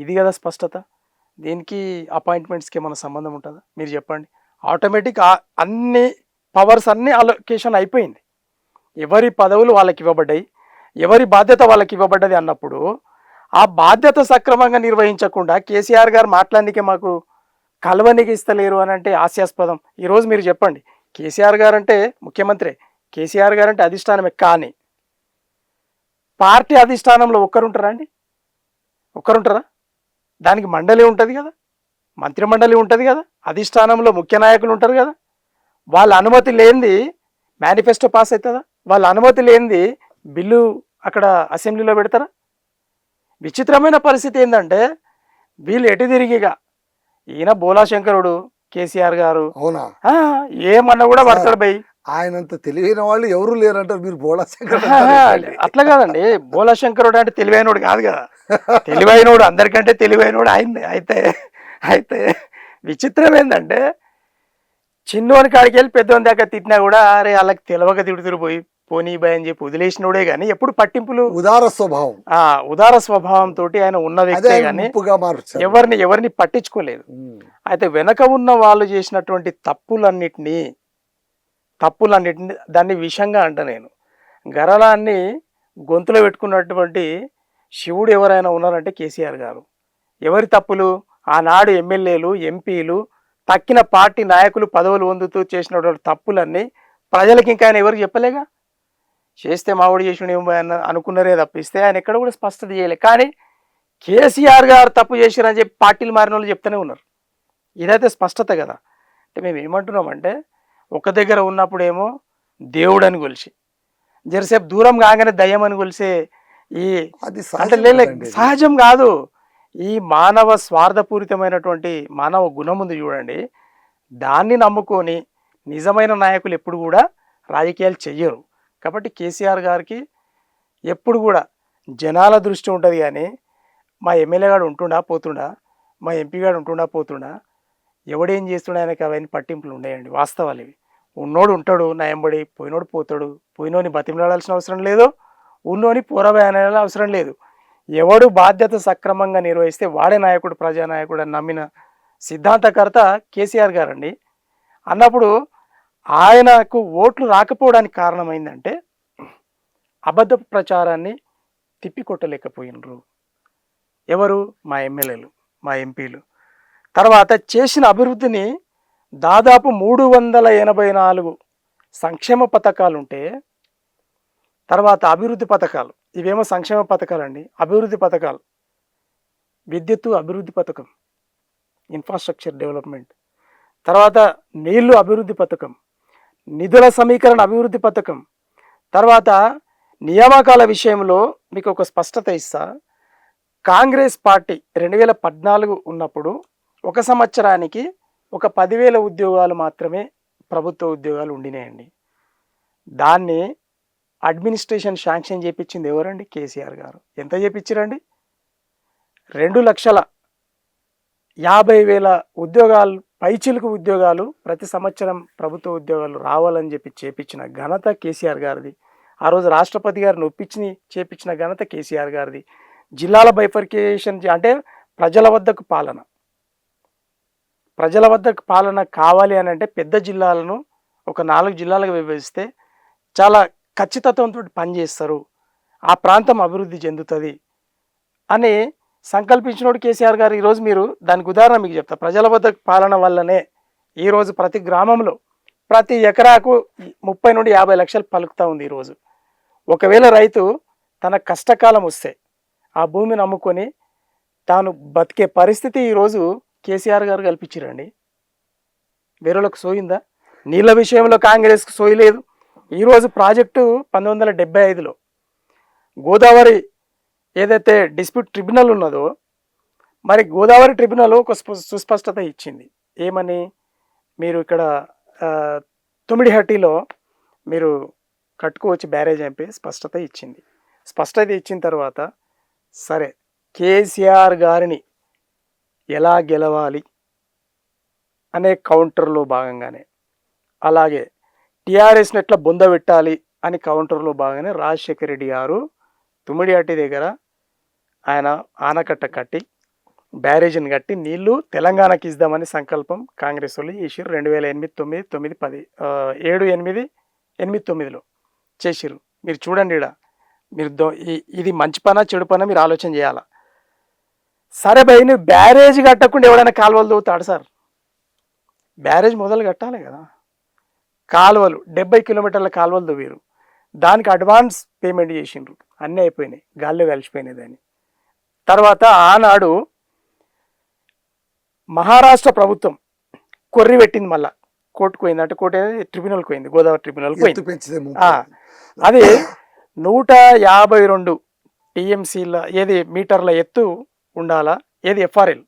ఇది కదా స్పష్టత. దీనికి అపాయింట్మెంట్స్కి ఏమైనా సంబంధం ఉంటుందా? మీరు చెప్పండి. ఆటోమేటిక్ అన్ని పవర్స్ అన్నీ అలొకేషన్ అయిపోయింది. ఎవరి పదవులు వాళ్ళకి ఇవ్వబడ్డాయి, ఎవరి బాధ్యత వాళ్ళకి ఇవ్వబడ్డది అన్నప్పుడు ఆ బాధ్యత సక్రమంగా నిర్వహించకుండా కేసీఆర్ గారు మాట్లాడడానికి మాకు కలవనికి ఇస్తలేరు అని అంటే హాస్యాస్పదం. ఈరోజు మీరు చెప్పండి, కేసీఆర్ గారు అంటే ముఖ్యమంత్రి, కేసీఆర్ గారు అంటే అధిష్టానమే, కానీ పార్టీ అధిష్టానంలో ఒక్కరుంటారా అండి? ఒక్కరుంటారా? దానికి మండలి ఉంటుంది కదా, మంత్రి మండలి ఉంటుంది కదా, అధిష్టానంలో ముఖ్య నాయకులు ఉంటారు కదా. వాళ్ళ అనుమతి లేనిది మేనిఫెస్టో పాస్ అవుతుందా? వాళ్ళ అనుమతి లేనిది బిల్లు అక్కడ అసెంబ్లీలో పెడతారా? విచిత్రమైన పరిస్థితి ఏంటంటే వీళ్ళు ఎటు తిరిగిగా ఈయన బోలాశంకరుడు కేసీఆర్ గారు, అవునా? ఏమన్నా కూడా పడతాడు బై. ఆయనంత తెలివైన వాళ్ళు ఎవరు లేరంటారు మీరు బోళాశంకర్. అట్లా కాదండి, బోలాశంకరుడు అంటే తెలివైనోడు కాదు కదా. తెలివైనోడు, అందరికంటే తెలివైనోడు ఆయన్ని. అయితే విచిత్రం ఏంటంటే చిన్నోని కాడికి వెళ్ళి పెద్దోని దాకా తిట్టినా కూడా అరే వాళ్ళకి తెలవక తిడుతురు పోయి పోనీ బాయ్ అని చెప్పి వదిలేసినోడే కానీ ఎప్పుడు పట్టింపులు. ఉదార స్వభావం, ఉదార స్వభావంతో ఆయన ఉన్న వ్యక్తే కానీ ఎవరిని పట్టించుకోలేదు. అయితే వెనక ఉన్న వాళ్ళు చేసినటువంటి తప్పులన్నిటినీ దాన్ని విషంగా అంట నేను. గరళాన్ని గొంతులో పెట్టుకున్నటువంటి శివుడు ఎవరైనా ఉన్నారంటే కేసీఆర్ గారు. ఎవరి తప్పులు? ఆనాడు ఎమ్మెల్యేలు, ఎంపీలు, తక్కిన పార్టీ నాయకులు పదవులు పొందుతూ చేసినటువంటి తప్పులన్నీ ప్రజలకి ఇంకా ఆయన ఎవరికి చెప్పలేగా. చేస్తే మావాడు చేసిన అనుకున్నారే తప్పిస్తే ఆయన ఎక్కడ కూడా స్పష్టత చేయలే. కానీ కేసీఆర్ గారు తప్పు చేసిరని చెప్పి పార్టీలు మారిన వాళ్ళు చెప్తూనే ఉన్నారు. ఇదైతే స్పష్టత కదా. అంటే మేము ఏమంటున్నామంటే ఒక దగ్గర ఉన్నప్పుడేమో దేవుడు అని కొలిసి, జరసేపు దూరం కాగానే దయ్యం అని కొలిసే ఈ అంటే సహజం కాదు. ఈ మానవ స్వార్థపూరితమైనటువంటి మానవ గుణం ఉంది చూడండి, దాన్ని నమ్ముకొని నిజమైన నాయకులు ఎప్పుడు కూడా రాజకీయాలు చెయ్యరు. కాబట్టి కేసీఆర్ గారికి ఎప్పుడు కూడా జనాల దృష్టి ఉంటుంది, కానీ మా ఎమ్మెల్యే గారు ఉంటుండా పోతుండా, మా ఎంపీ గారు ఉంటుండా పోతుండా, ఎవడేం చేస్తుండే ఆయనకి అవన్నీ పట్టింపులు ఉన్నాయండి. వాస్తవాలు ఇవి. ఉన్నోడు ఉంటాడు నా ఎంబడి, పోయినోడు పోతాడు. పోయినోని బతిమలాడాల్సిన అవసరం లేదు, ఉన్నోని పోరబోయాల అవసరం లేదు. ఎవడు బాధ్యత సక్రమంగా నిర్వహిస్తే వాడే నాయకుడు, ప్రజానాయకుడు అని నమ్మిన సిద్ధాంతకర్త కేసీఆర్ గారండి. అన్నప్పుడు ఆయనకు ఓట్లు రాకపోవడానికి కారణమైందంటే అబద్ధపు ప్రచారాన్ని తిప్పికొట్టలేకపోయినరు ఎవరు? మా ఎమ్మెల్యేలు, మా ఎంపీలు. తర్వాత చేసిన అభివృద్ధిని దాదాపు 384 సంక్షేమ పథకాలు ఉంటే, తర్వాత అభివృద్ధి పథకాలు, ఇవేమో సంక్షేమ పథకాలు అండి. అభివృద్ధి పథకాలు, విద్యుత్తు అభివృద్ధి పథకం, ఇన్ఫ్రాస్ట్రక్చర్ డెవలప్మెంట్, తర్వాత నీళ్లు అభివృద్ధి పథకం, నిధుల సమీకరణ అభివృద్ధి పథకం. తర్వాత నియామకాల విషయంలో మీకు ఒక స్పష్టత ఇస్తా. కాంగ్రెస్ పార్టీ 2014 ఉన్నప్పుడు ఒక సంవత్సరానికి ఒక 10,000 ఉద్యోగాలు మాత్రమే ప్రభుత్వ ఉద్యోగాలు ఉండినాయండి. దాన్ని అడ్మినిస్ట్రేషన్ శాంక్షన్ చేయించింది ఎవరండి? కేసీఆర్ గారు. ఎంత చేయించారండి? 2,50,000 ఉద్యోగాలు, పైచిలుకు ఉద్యోగాలు ప్రతి సంవత్సరం ప్రభుత్వ ఉద్యోగాలు రావాలని చెప్పి చేపించిన ఘనత కేసీఆర్ గారిది. ఆ రోజు రాష్ట్రపతి గారిని ఒప్పించి చేపించిన ఘనత కేసీఆర్ గారిది. జిల్లాల బైఫర్కేషన్ అంటే ప్రజల వద్దకు పాలన కావాలి అని అంటే పెద్ద జిల్లాలను ఒక 4 జిల్లాలకు విభజిస్తే చాలా ఖచ్చితత్వంతో పనిచేస్తారు, ఆ ప్రాంతం అభివృద్ధి చెందుతుంది అని సంకల్పించినోడు కేసీఆర్ గారు. ఈరోజు మీరు దానికి ఉదాహరణ మీకు చెప్తా. ప్రజల వద్ద పాలన వల్లనే ఈరోజు ప్రతి గ్రామంలో ప్రతి ఎకరాకు 30 నుండి 50 లక్షలు పలుకుతూ ఉంది. ఈరోజు ఒకవేళ రైతు తన కష్టకాలం వస్తే ఆ భూమిని అమ్ముకొని తాను బతికే పరిస్థితి ఈరోజు కేసీఆర్ గారు కల్పించారండి. వేరేలకు సోయిందా? నీళ్ళ విషయంలో కాంగ్రెస్కి సోయలేదు. ఈరోజు ప్రాజెక్టు 1975లో గోదావరి ఏదైతే డిస్ప్యూట్ ట్రిబ్యునల్ ఉన్నదో, మరి గోదావరి ట్రిబ్యునల్ ఒక సుస్పష్టత ఇచ్చింది. ఏమని? మీరు ఇక్కడ తుమ్మిడిహట్టిలో మీరు కట్టుకోవచ్చు బ్యారేజ్ అని స్పష్టత ఇచ్చింది. స్పష్టత ఇచ్చిన తర్వాత సరే కేసీఆర్ గారిని ఎలా గెలవాలి అనే కౌంటర్లో భాగంగానే, అలాగే టీఆర్ఎస్ని ఎట్లా బొందబెట్టాలి అని కౌంటర్లో భాగంగానే రాజశేఖర రెడ్డి గారు తుమ్మిడిహట్టి దగ్గర ఆయన ఆనకట్ట కట్టి బ్యారేజ్ని కట్టి నీళ్లు తెలంగాణకి ఇద్దామని సంకల్పం కాంగ్రెస్ వాళ్ళు చేసిర్రు. 2008, 9, 9, 10, 7, 8, 8, 9లో చేసిర్రు. మీరు చూడండి ఇక్కడ మీరు ఇది మంచి పనా చెడు పనా మీరు ఆలోచన చేయాలా. సరే భయ్, నువ్వు బ్యారేజ్ కట్టకుండా ఎవడైనా కాలువలు తవ్వుతాడు సార్? బ్యారేజ్ మొదలు కట్టాలి కదా. కాలువలు 70 కిలోమీటర్ల కాలువలు తవ్వారు. దానికి అడ్వాన్స్ పేమెంట్ చేసిండ్రు. అన్నీ అయిపోయినాయి, గాల్లో కలిసిపోయినాయి. దాన్ని తర్వాత ఆనాడు మహారాష్ట్ర ప్రభుత్వం కొర్రి పెట్టింది, మళ్ళా కోర్టుకు పోయింది. అంటే కోర్టు ట్రిబ్యునల్కి పోయింది, గోదావరి ట్రిబ్యునల్కి పోయింది. అది 152 టీఎంసీల ఏది మీటర్ల ఎత్తు ఉండాలా, ఏది ఎఫ్ఆర్ఎల్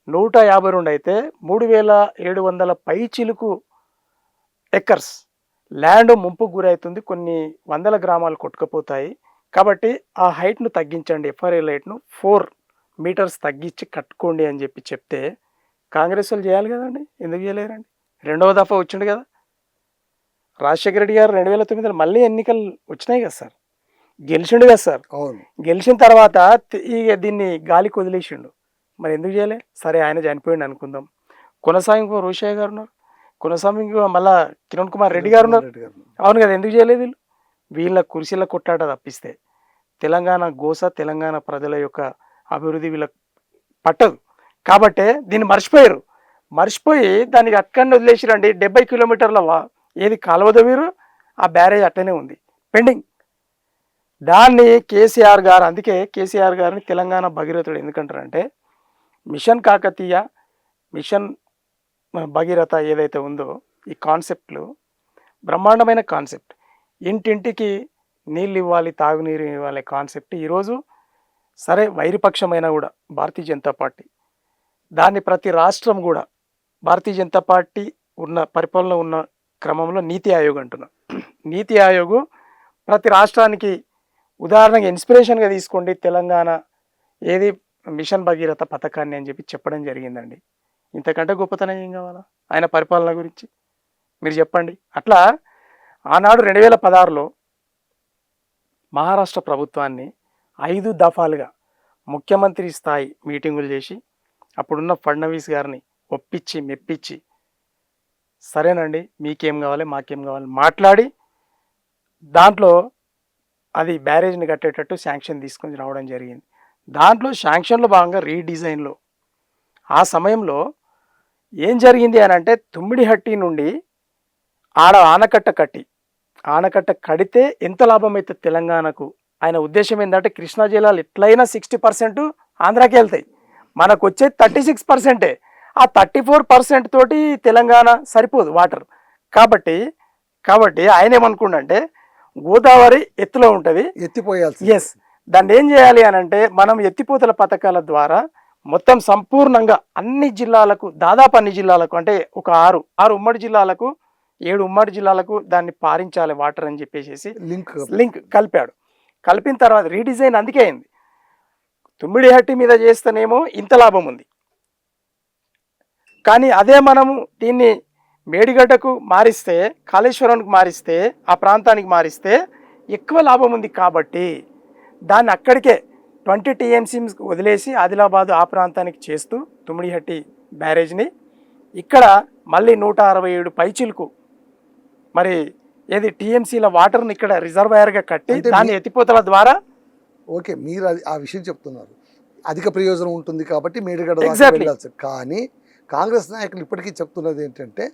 152 అయితే 3700 పైచిలుకు ఎకర్స్ ల్యాండ్ ముంపుకు గురవుతుంది. కొన్ని వందల గ్రామాలు కొట్టుకుపోతాయి. కాబట్టి ఆ హైట్ను తగ్గించండి, ఎఫ్ఆర్ఎల్ హైట్ను 4 మీటర్స్ తగ్గించి కట్టుకోండి అని చెప్తే కాంగ్రెస్ వాళ్ళు చేయాలి కదండి. ఎందుకు చేయలేరండి? రెండవ దఫా వచ్చిండు కదా రాజశేఖర రెడ్డి గారు. 2009లో మళ్ళీ ఎన్నికలు వచ్చినాయి కదా సార్, గెలిచిండు కదా సార్. గెలిచిన తర్వాత ఇక దీన్ని గాలికి వదిలేసిండు. మరి ఎందుకు చేయలే? సరే ఆయన చనిపోయిండు అనుకుందాం, కొనసాగింపు రోషయ్య గారు ఉన్నారు, కొనసాగింపు మళ్ళా కిరణ్ కుమార్ రెడ్డి గారు ఉన్నారు. అవును కదా, ఎందుకు చేయలేదు వీళ్ళు? వీళ్ళ కుర్చీల కొట్టాట తప్పిస్తే తెలంగాణ గోస, తెలంగాణ ప్రజల యొక్క అభివృద్ధి వీళ్ళకి పట్టదు. కాబట్టే దీన్ని మర్చిపోయి దానికి అక్కడనే వదిలేసిరండి. 70 కిలోమీటర్ల ఏది కాలువదవీరు, ఆ బ్యారేజ్ అట్టనే ఉంది పెండింగ్. దాన్ని కేసీఆర్ గారు, అందుకే కేసీఆర్ గారిని తెలంగాణ భగీరథుడు ఎందుకంటారంటే, మిషన్ కాకతీయ, మిషన్ భగీరథ ఏదైతే ఉందో ఈ కాన్సెప్ట్లు బ్రహ్మాండమైన కాన్సెప్ట్. ఇంటింటికి నీళ్ళు ఇవ్వాలి, తాగునీరు ఇవ్వాలి కాన్సెప్ట్ ఈరోజు సరే వైరుపక్షమైనా కూడా భారతీయ జనతా పార్టీ దాన్ని ప్రతి రాష్ట్రం కూడా భారతీయ జనతా పార్టీ ఉన్న పరిపాలన ఉన్న క్రమంలో నీతి ఆయోగ్ అంటున్నా, నీతి ఆయోగ్ ప్రతి రాష్ట్రానికి ఉదాహరణగా ఇన్స్పిరేషన్గా తీసుకోండి తెలంగాణ ఏది మిషన్ భగీరథ పథకాన్ని అని చెప్పడం జరిగిందండి. ఇంతకంటే గొప్పతనం ఏం కావాలా ఆయన పరిపాలన గురించి మీరు చెప్పండి. అట్లా ఆనాడు 2016లో మహారాష్ట్ర ప్రభుత్వాన్ని 5 దఫాలుగా ముఖ్యమంత్రి స్థాయి మీటింగులు చేసి అప్పుడున్న ఫడ్నవీస్ గారిని ఒప్పించి మెప్పించి సరేనండి మీకేం కావాలి మాకేం కావాలి మాట్లాడి దాంట్లో అది బ్యారేజ్ని కట్టేటట్టు శాంక్షన్ తీసుకొని రావడం జరిగింది. దాంట్లో శాంక్షన్లో భాగంగా రీడిజైన్లో ఆ సమయంలో ఏం జరిగింది అని అంటే, తుమ్మిడిహట్టి నుండి ఆడ ఆనకట్ట కడితే ఎంత లాభం అవుతుంది తెలంగాణకు? ఆయన ఉద్దేశం ఏంటంటే కృష్ణా జిల్లాలో ఎట్లయినా 60% ఆంధ్రాకి వెళ్తాయి, మనకు వచ్చేది 36%. ఆ 34% తోటి తెలంగాణ సరిపోదు వాటర్. కాబట్టి ఆయన ఏమనుకుంటే గోదావరి ఎత్తులో ఉంటుంది, ఎత్తిపోయాల్సి. ఎస్, దాన్ని ఏం చేయాలి అని అంటే మనం ఎత్తిపోతల పథకాల ద్వారా మొత్తం సంపూర్ణంగా అన్ని జిల్లాలకు, దాదాపు అన్ని జిల్లాలకు అంటే ఒక 6 ఉమ్మడి జిల్లాలకు 7 ఉమ్మడి జిల్లాలకు దాన్ని పారించాలి వాటర్ అని చెప్పేసి లింక్ కలిపిన తర్వాత రీడిజైన్ అందుకే అయింది. తుమ్మిడిహట్టి మీద చేస్తేనేమో ఇంత లాభం ఉంది, కానీ అదే మనము దీన్ని మేడిగడ్డకు మారిస్తే, కాళేశ్వరానికి మారిస్తే, ఆ ప్రాంతానికి మారిస్తే ఎక్కువ లాభం ఉంది. కాబట్టి దాన్ని అక్కడికే 20 TMC వదిలేసి ఆదిలాబాద్ ఆ ప్రాంతానికి చేస్తూ తుమ్మిడిహట్టి బ్యారేజ్ని ఇక్కడ మళ్ళీ 167 పైచిలకు మరి ఏది టీఎంసీల వాటర్ని ఇక్కడ రిజర్వాయర్గా కట్టి దాన్ని ఎత్తిపోతల ద్వారా. ఓకే, మీరు అది ఆ విషయం చెప్తున్నారు, అధిక ప్రయోజనం ఉంటుంది కాబట్టి మేడిగడ్డ వెళ్ళాల్సి. కానీ కాంగ్రెస్ నాయకులు ఇప్పటికీ చెప్తున్నది ఏంటంటే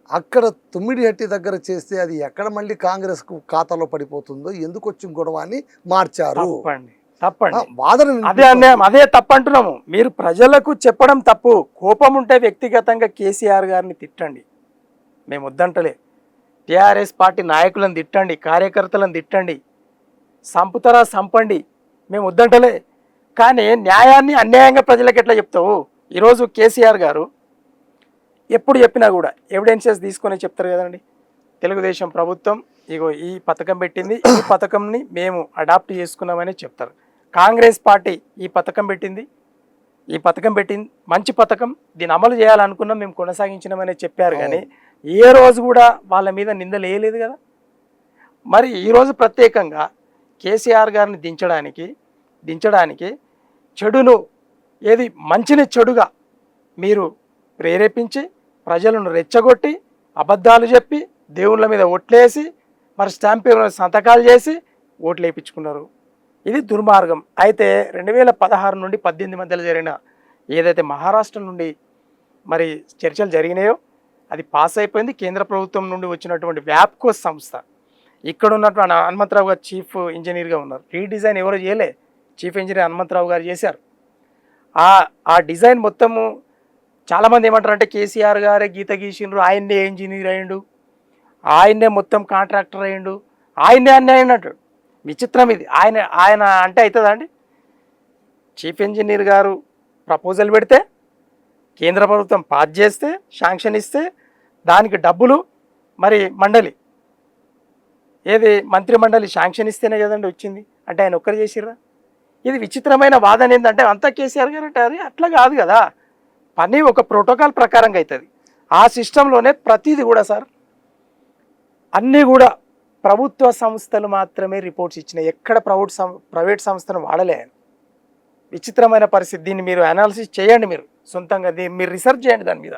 అక్కడ తుమ్మిడిహట్టి దగ్గర చేస్తే అది ఎక్కడ మళ్ళీ కాంగ్రెస్ ఖాతాలో పడిపోతుందో ఎందుకు వచ్చిన గొడవ అని మార్చారు. తప్పండి. వాదన అదే అన్యాయం, అదే తప్పు అంటున్నాము. మీరు ప్రజలకు చెప్పడం తప్పు. కోపం ఉంటే వ్యక్తిగతంగా కేసీఆర్ గారిని తిట్టండి, మేము వద్దంటలే. టీఆర్ఎస్ పార్టీ నాయకులను తిట్టండి, కార్యకర్తలను తిట్టండి, సంపుతరా సంపండి, మేము వద్దంటలే. కానీ న్యాయాన్ని అన్యాయంగా ప్రజలకు ఎట్లా చెప్తావు? ఈరోజు కేసీఆర్ గారు ఎప్పుడు చెప్పినా కూడా ఎవిడెన్సెస్ తీసుకొని చెప్తారు కదండి. తెలుగుదేశం ప్రభుత్వం ఇగో ఈ పథకం పెట్టింది, ఈ పథకంని మేము అడాప్ట్ చేసుకున్నామని చెప్తారు. కాంగ్రెస్ పార్టీ ఈ పథకం పెట్టింది, ఈ పథకం పెట్టింది మంచి పథకం, దీన్ని అమలు చేయాలనుకున్నాం, మేము కొనసాగించినామని చెప్పారు. కానీ ఏ రోజు కూడా వాళ్ళ మీద నిందలు వేయలేదు కదా. మరి ఈరోజు ప్రత్యేకంగా కేసీఆర్ గారిని దించడానికి చెడును ఏది మంచిని చెడుగా మీరు ప్రేరేపించి ప్రజలను రెచ్చగొట్టి అబద్ధాలు చెప్పి దేవుళ్ళ మీద ఓట్లేసి మరి స్టాంప్ పేపర్ సంతకాలు చేసి ఓట్లు వేయించుకున్నారు. ఇది దుర్మార్గం. అయితే 2016 నుండి 18 మధ్యలో జరిగిన ఏదైతే మహారాష్ట్ర నుండి మరి చర్చలు జరిగినాయో అది పాస్ అయిపోయింది. కేంద్ర ప్రభుత్వం నుండి వచ్చినటువంటి వ్యాప్కో సంస్థ, ఇక్కడ ఉన్నటువంటి హనుమంతరావు గారు చీఫ్ ఇంజనీర్గా ఉన్నారు. రీడిజైన్ ఎవరో చేయలే, చీఫ్ ఇంజనీర్ హనుమంతరావు గారు చేశారు. ఆ డిజైన్ మొత్తము చాలామంది ఏమంటారు అంటే కేసీఆర్ గారే గీత గీసిండ్రు, ఆయన్నే ఇంజనీర్ అయ్యిండు, ఆయన్నే మొత్తం కాంట్రాక్టర్ అయ్యిండు, ఆయన్నే అన్యాయం అంటాడు. విచిత్రం ఇది. ఆయన అంటే అవుతుందా అండి? చీఫ్ ఇంజనీర్ గారు ప్రపోజల్ పెడితే కేంద్ర ప్రభుత్వం పాస్ చేస్తే శాంక్షన్ ఇస్తే దానికి డబ్బులు మరి మంత్రి మండలి శాంక్షన్ ఇస్తేనే కదండి వచ్చింది. అంటే ఆయన ఒక్కరు చేసిర్రా? ఇది విచిత్రమైన వాదన. ఏంటంటే అంతా కేసీఆర్ గారు అంటే అది అట్లా కాదు కదా. పని ఒక ప్రోటోకాల్ ప్రకారంగా అవుతుంది. ఆ సిస్టంలోనే ప్రతిదీ కూడా సార్ అన్నీ కూడా ప్రభుత్వ సంస్థలు మాత్రమే రిపోర్ట్స్ ఇచ్చినాయి. ఎక్కడ ప్రైవేట్ సంస్థను వాడలే. విచిత్రమైన పరిస్థితి. దీన్ని మీరు అనాలిసిస్ చేయండి, మీరు సొంతంగా మీరు రీసెర్చ్ చేయండి దాని మీద.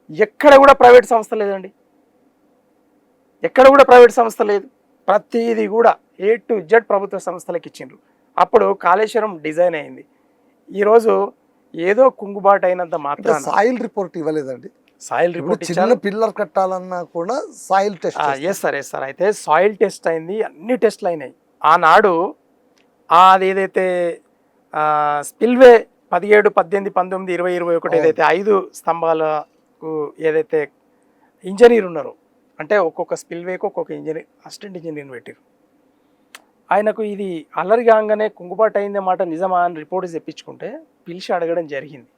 ఎక్కడ కూడా ప్రైవేట్ సంస్థ లేదండి, ఎక్కడ కూడా ప్రైవేట్ సంస్థ లేదు. ప్రతిదీ కూడా A to Z ప్రభుత్వ సంస్థలకు ఇచ్చిండ్రు. అప్పుడు కాళేశ్వరం డిజైన్ అయింది. ఈరోజు ఏదో కుంగుబాటు అయినంత మాత్రం సాయిల్ రిపోర్ట్ ఇవ్వలేదండి. సాయిల్ రిపోర్ట్ చిన్న పిల్లర్ కట్టాలన్నా కూడా సాయిల్ టెస్ట్. Yes sir. అయితే సాయిల్ టెస్ట్ అయింది, అన్ని టెస్ట్లు అయినాయి. ఆనాడు అది ఏదైతే స్పిల్వే 17, 18, 19, 20, 21 ఏదైతే 5 స్తంభాలకు ఏదైతే ఇంజనీర్ ఉన్నారో, అంటే ఒక్కొక్క స్పిల్వేకు ఒక్కొక్క ఇంజనీర్ అసిస్టెంట్ ఇంజనీర్ని పెట్టారు. ఆయనకు ఇది అల్లరి కాగానే కుంగుబాటు అయిందే మాట నిజమా అని రిపోర్ట్ తెప్పించుకుంటే పిలిచి అడగడం జరిగింది.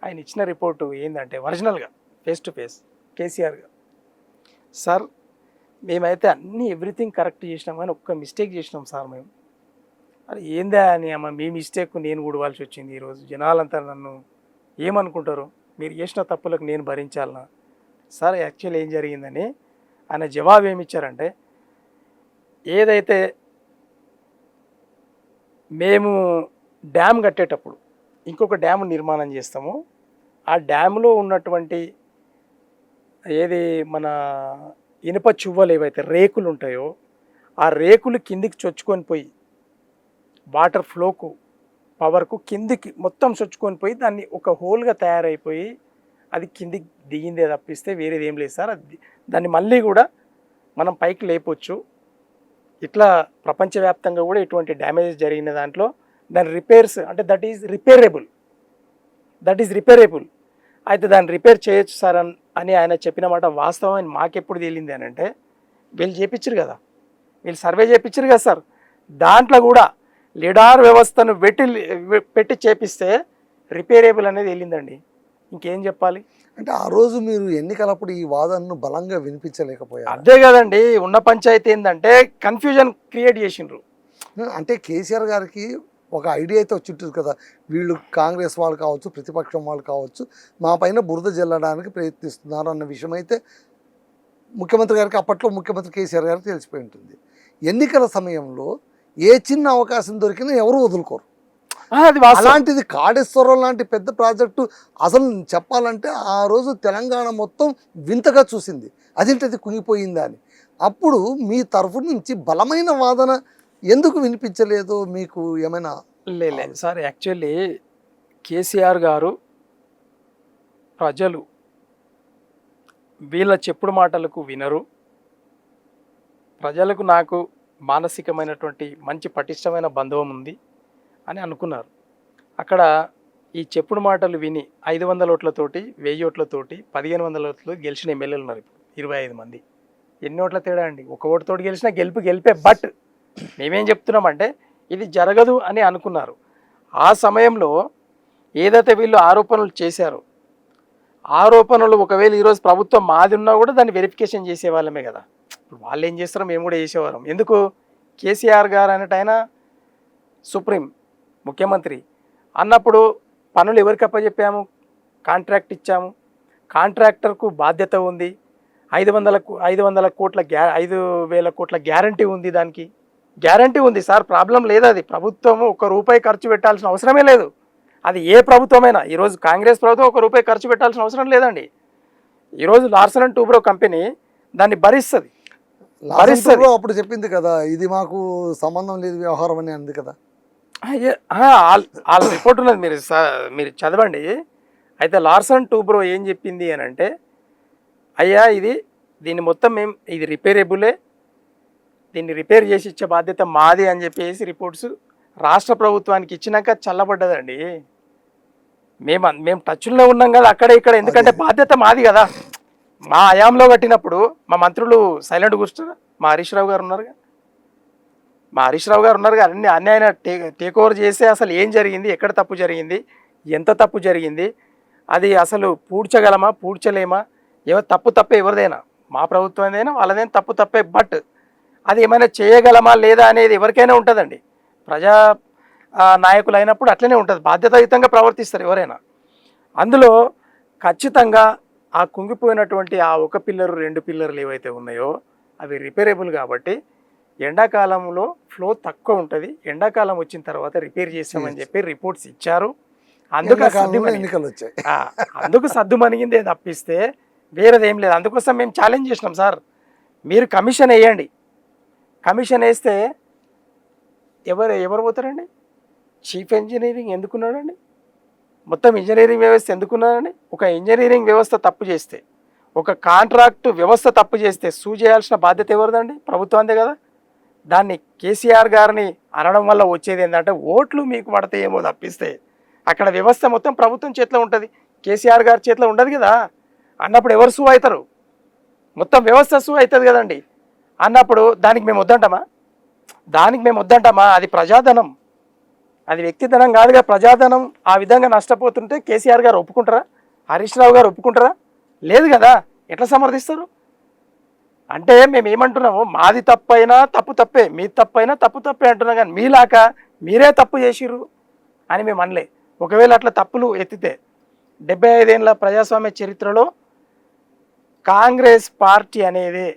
ఆయన ఇచ్చిన రిపోర్టు ఏంటంటే ఒరిజినల్గా ఫేస్ టు ఫేస్ కేసీఆర్ గారు, సార్ మేమైతే అన్నీ ఎవ్రీథింగ్ కరెక్ట్ చేసినాం కానీ ఒక్క మిస్టేక్ చేసినాం సార్ మేము. అది ఏందా అని అమ్మ మీ మిస్టేక్ నేను కూడవాల్సి వచ్చింది. ఈరోజు జనాలంతా నన్ను ఏమనుకుంటారు, మీరు చేసిన తప్పులకు నేను భరించాలనా సార్? యాక్చువల్ ఏం జరిగిందని ఆయన జవాబు ఏమిచ్చారంటే, ఏదైతే మేము డ్యామ్ కట్టేటప్పుడు ఇంకొక డ్యామ్ నిర్మాణం చేస్తామో ఆ డ్యామ్లో ఉన్నటువంటి ఏది మన ఇనుప చువ్వలు ఏవైతే రేకులు ఉంటాయో ఆ రేకులు కిందికి చొచ్చుకొని పోయి వాటర్ ఫ్లోకు పవర్కు కిందికి మొత్తం చొచ్చుకొని పోయి దాన్ని ఒక హోల్గా తయారైపోయి అది కిందికి దిగిందే తప్పిస్తే వేరేది ఏం లేదు సార్. దాన్ని మళ్ళీ కూడా మనం పైకి లేపొచ్చు. ఇట్లా ప్రపంచవ్యాప్తంగా కూడా ఇటువంటి డ్యామేజెస్ జరిగిన దాంట్లో దాని రిపేర్స్ అంటే దట్ ఈజ్ రిపేరబుల్ అయితే దాన్ని రిపేర్ చేయొచ్చు సార్ అని ఆయన చెప్పిన మాట వాస్తవం అని మాకెప్పుడు తేలింది అని అంటే, వీళ్ళు చేపించారు కదా, వీళ్ళు సర్వే చేపించారు కదా సార్, దాంట్లో కూడా లిడార్ వ్యవస్థను పెట్టి చేపిస్తే రిపేరబుల్ అనేది వెళ్ళిందండి. ఇంకేం చెప్పాలి అంటే ఆ రోజు మీరు ఎన్నికలప్పుడు ఈ వాదనను బలంగా వినిపించలేకపోయారు. అదే కదండి ఉన్న పంచాయతీ ఏంటంటే కన్ఫ్యూజన్ క్రియేట్ చేసిండ్రు. అంటే కేసీఆర్ గారికి ఒక ఐడియా అయితే వచ్చింటుంది కదా, వీళ్ళు కాంగ్రెస్ వాళ్ళు కావచ్చు, ప్రతిపక్షం వాళ్ళు కావచ్చు, మా పైన బురద జల్లడానికి ప్రయత్నిస్తున్నారు అన్న విషయం అయితే ముఖ్యమంత్రి గారికి, అప్పట్లో ముఖ్యమంత్రి కేసీఆర్ గారికి తెలిసిపోయి ఉంటుంది. ఎన్నికల సమయంలో ఏ చిన్న అవకాశం దొరికినా ఎవరు వదులుకోరు. అలాంటిది కాళేశ్వరం లాంటి పెద్ద ప్రాజెక్టు అసలు చెప్పాలంటే ఆ రోజు తెలంగాణ మొత్తం వింతగా చూసింది, అదేంటది కుంగిపోయిందా అని. అప్పుడు మీ తరఫు నుంచి బలమైన వాదన ఎందుకు వినిపించలేదు? మీకు ఏమైనా లేదు సార్. యాక్చువల్లీ కేసీఆర్ గారు ప్రజలు వీళ్ళ చెప్పుడు మాటలకు వినరు. ప్రజలకు నాకు మానసికమైనటువంటి మంచి పటిష్టమైన బంధువం ఉంది అని అనుకున్నారు. అక్కడ ఈ చెప్పుడు మాటలు విని 500 ఓట్లతోటి 1000 ఓట్లతోటి 1500 ఓట్లతో గెలిచిన ఎమ్మెల్యేలు ఉన్నారు. ఇప్పుడు 25 మంది. ఎన్ని ఓట్ల తేడా అండి? ఒక ఓటుతోటి గెలిచినా గెలిపే. బట్ మేమేం చెప్తున్నామంటే ఇది జరగదు అని అనుకున్నారు. ఆ సమయంలో ఏదైతే వీళ్ళు ఆరోపణలు చేశారో ఆరోపణలు ఒకవేళ ఈరోజు ప్రభుత్వం మాది ఉన్నా కూడా దాన్ని వెరిఫికేషన్ చేసేవాళ్ళమే కదా. ఇప్పుడు వాళ్ళు ఏం చేస్తారో మేము కూడా చేసేవాళ్ళం. ఎందుకు? కేసీఆర్ గారు అనేట ఆయన సుప్రీం ముఖ్యమంత్రి అన్నప్పుడు పనులు ఎవరికి అప్పచెప్పాము? కాంట్రాక్ట్ ఇచ్చాము. కాంట్రాక్టర్కు బాధ్యత ఉంది. 500 కోట్ల 5,000 కోట్ల గ్యారంటీ ఉంది. దానికి గ్యారంటీ ఉంది సార్, ప్రాబ్లం లేదు. అది ప్రభుత్వం ₹1 ఖర్చు పెట్టాల్సిన అవసరమే లేదు. అది ఏ ప్రభుత్వమైనా, ఈరోజు కాంగ్రెస్ ప్రభుత్వం ₹1 ఖర్చు పెట్టాల్సిన అవసరం లేదండి. ఈరోజు లార్సన్ అండ్ టూబ్రో కంపెనీ దాన్ని భరిస్తుంది. అప్పుడు చెప్పింది కదా, ఇది మాకు సంబంధం లేదు వ్యవహారం అని అంది కదా. వాళ్ళ రిపోర్ట్ ఉన్నది, మీరు చదవండి. అయితే లార్సన్ టూబ్రో ఏం చెప్పింది అని అంటే, అయ్యా దీన్ని మొత్తం ఇది రిపేరబులే, దీన్ని రిపేర్ చేసి ఇచ్చే బాధ్యత మాది అని చెప్పేసి రిపోర్ట్స్ రాష్ట్ర ప్రభుత్వానికి ఇచ్చినాక చల్లబడ్డదండి. మేము టచ్లో ఉన్నాం కదా అక్కడ ఇక్కడ, ఎందుకంటే బాధ్యత మాది కదా. మా హయాంలో కట్టినప్పుడు మా మంత్రులు సైలెంట్ కూర్చున్నారు. మా హరీష్ రావు గారు ఉన్నారుగా అన్ని ఆయన టేక్ ఓవర్ చేసి అసలు ఏం జరిగింది, ఎక్కడ తప్పు జరిగింది, ఎంత తప్పు జరిగింది, అది అసలు పూడ్చగలమా పూడ్చలేమా, తప్పే ఎవరిదైనా, మా ప్రభుత్వం వాళ్ళదైనా తప్పే. బట్ అది ఏమైనా చేయగలమా లేదా అనేది ఎవరికైనా ఉంటుందండి. ప్రజా నాయకులు అయినప్పుడు అట్లనే ఉంటుంది, బాధ్యతాయుతంగా ప్రవర్తిస్తారు ఎవరైనా. అందులో ఖచ్చితంగా ఆ కుంగిపోయినటువంటి ఆ 1 పిల్లరు 2 పిల్లర్లు ఏవైతే ఉన్నాయో అవి రిపేరబుల్ కాబట్టి ఎండాకాలంలో ఫ్లో తక్కువ ఉంటుంది, ఎండాకాలం వచ్చిన తర్వాత రిపేర్ చేస్తామని చెప్పి రిపోర్ట్స్ ఇచ్చారు. అందుకు సద్దు మణిగిందే తప్పిస్తే వేరేదేం లేదు. అందుకోసం మేము ఛాలెంజ్ చేసినాం, సార్ మీరు కమిషన్ వేయండి. కమిషన్ వేస్తే ఎవరు పోతారండి? Chief engineering ఎందుకున్నాడండి? మొత్తం ఇంజనీరింగ్ వ్యవస్థ ఎందుకున్నారండి? ఒక ఇంజనీరింగ్ వ్యవస్థ తప్పు చేస్తే, ఒక కాంట్రాక్ట్ వ్యవస్థ తప్పు చేస్తే సూ చేయాల్సిన బాధ్యత ఎవరిదండి? ప్రభుత్వందే కదా. దాన్ని కేసీఆర్ గారిని అనడం వల్ల వచ్చేది ఏంటంటే ఓట్లు మీకు పడతాయేమో తప్పిస్తే అక్కడ వ్యవస్థ మొత్తం ప్రభుత్వం చేతిలో ఉంటుంది, కేసీఆర్ గారి చేతిలో ఉండదు కదా. అన్నప్పుడు ఎవరు సూ అవుతారు? మొత్తం వ్యవస్థ సూ అవుతుంది కదండి. అన్నప్పుడు దానికి మేము వద్దంటామా? అది ప్రజాధనం, అది వ్యక్తిధనం కాదుగా, ప్రజాధనం. ఆ విధంగా నష్టపోతుంటే కేసీఆర్ గారు ఒప్పుకుంటారా? హరీష్ రావు గారు ఒప్పుకుంటారా? లేదు కదా. ఎట్లా సమర్థిస్తారు? అంటే మేము ఏమంటున్నాము, మాది తప్పైనా తప్పే, మీది తప్పైనా తప్పే అంటున్నాం. కానీ మీలాక మీరే తప్పు చేసిర్రు అని మేము అనలే. ఒకవేళ అట్లా తప్పులు ఎత్తితే 75 ఏళ్ళ ప్రజాస్వామ్య చరిత్రలో కాంగ్రెస్ పార్టీ అనేది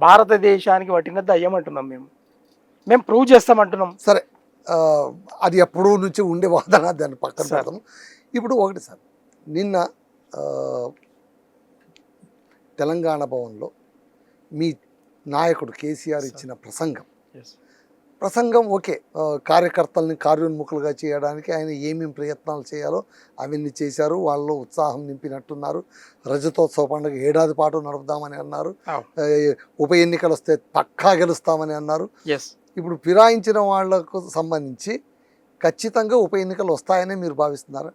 భారతదేశానికి పట్టిన దయ్యం అంటున్నాం. మేము ప్రూవ్ చేస్తామంటున్నాం. సరే, అది ఎప్పుడూ నుంచి ఉండే వాదన, దాన్ని పక్కన పెడతాము. ఇప్పుడు ఒకటి సార్, నిన్న తెలంగాణ భవన్లో మీ నాయకుడు కేసీఆర్ ఇచ్చిన ప్రసంగం ఓకే, కార్యకర్తల్ని కార్యోన్ముఖులుగా చేయడానికి ఆయన ఏమేమి ప్రయత్నాలు చేయాలో అవన్నీ చేశారు. వాళ్ళలో ఉత్సాహం నింపినట్టున్నారు. రజతోత్సవ పండుగ ఏడాది పాటు నడుపుదామని అన్నారు. ఉప ఎన్నికలు వస్తే పక్కా గెలుస్తామని అన్నారు. ఇప్పుడు ఫిరాయించిన వాళ్లకు సంబంధించి ఖచ్చితంగా ఉప ఎన్నికలు వస్తాయని మీరు భావిస్తున్నారా?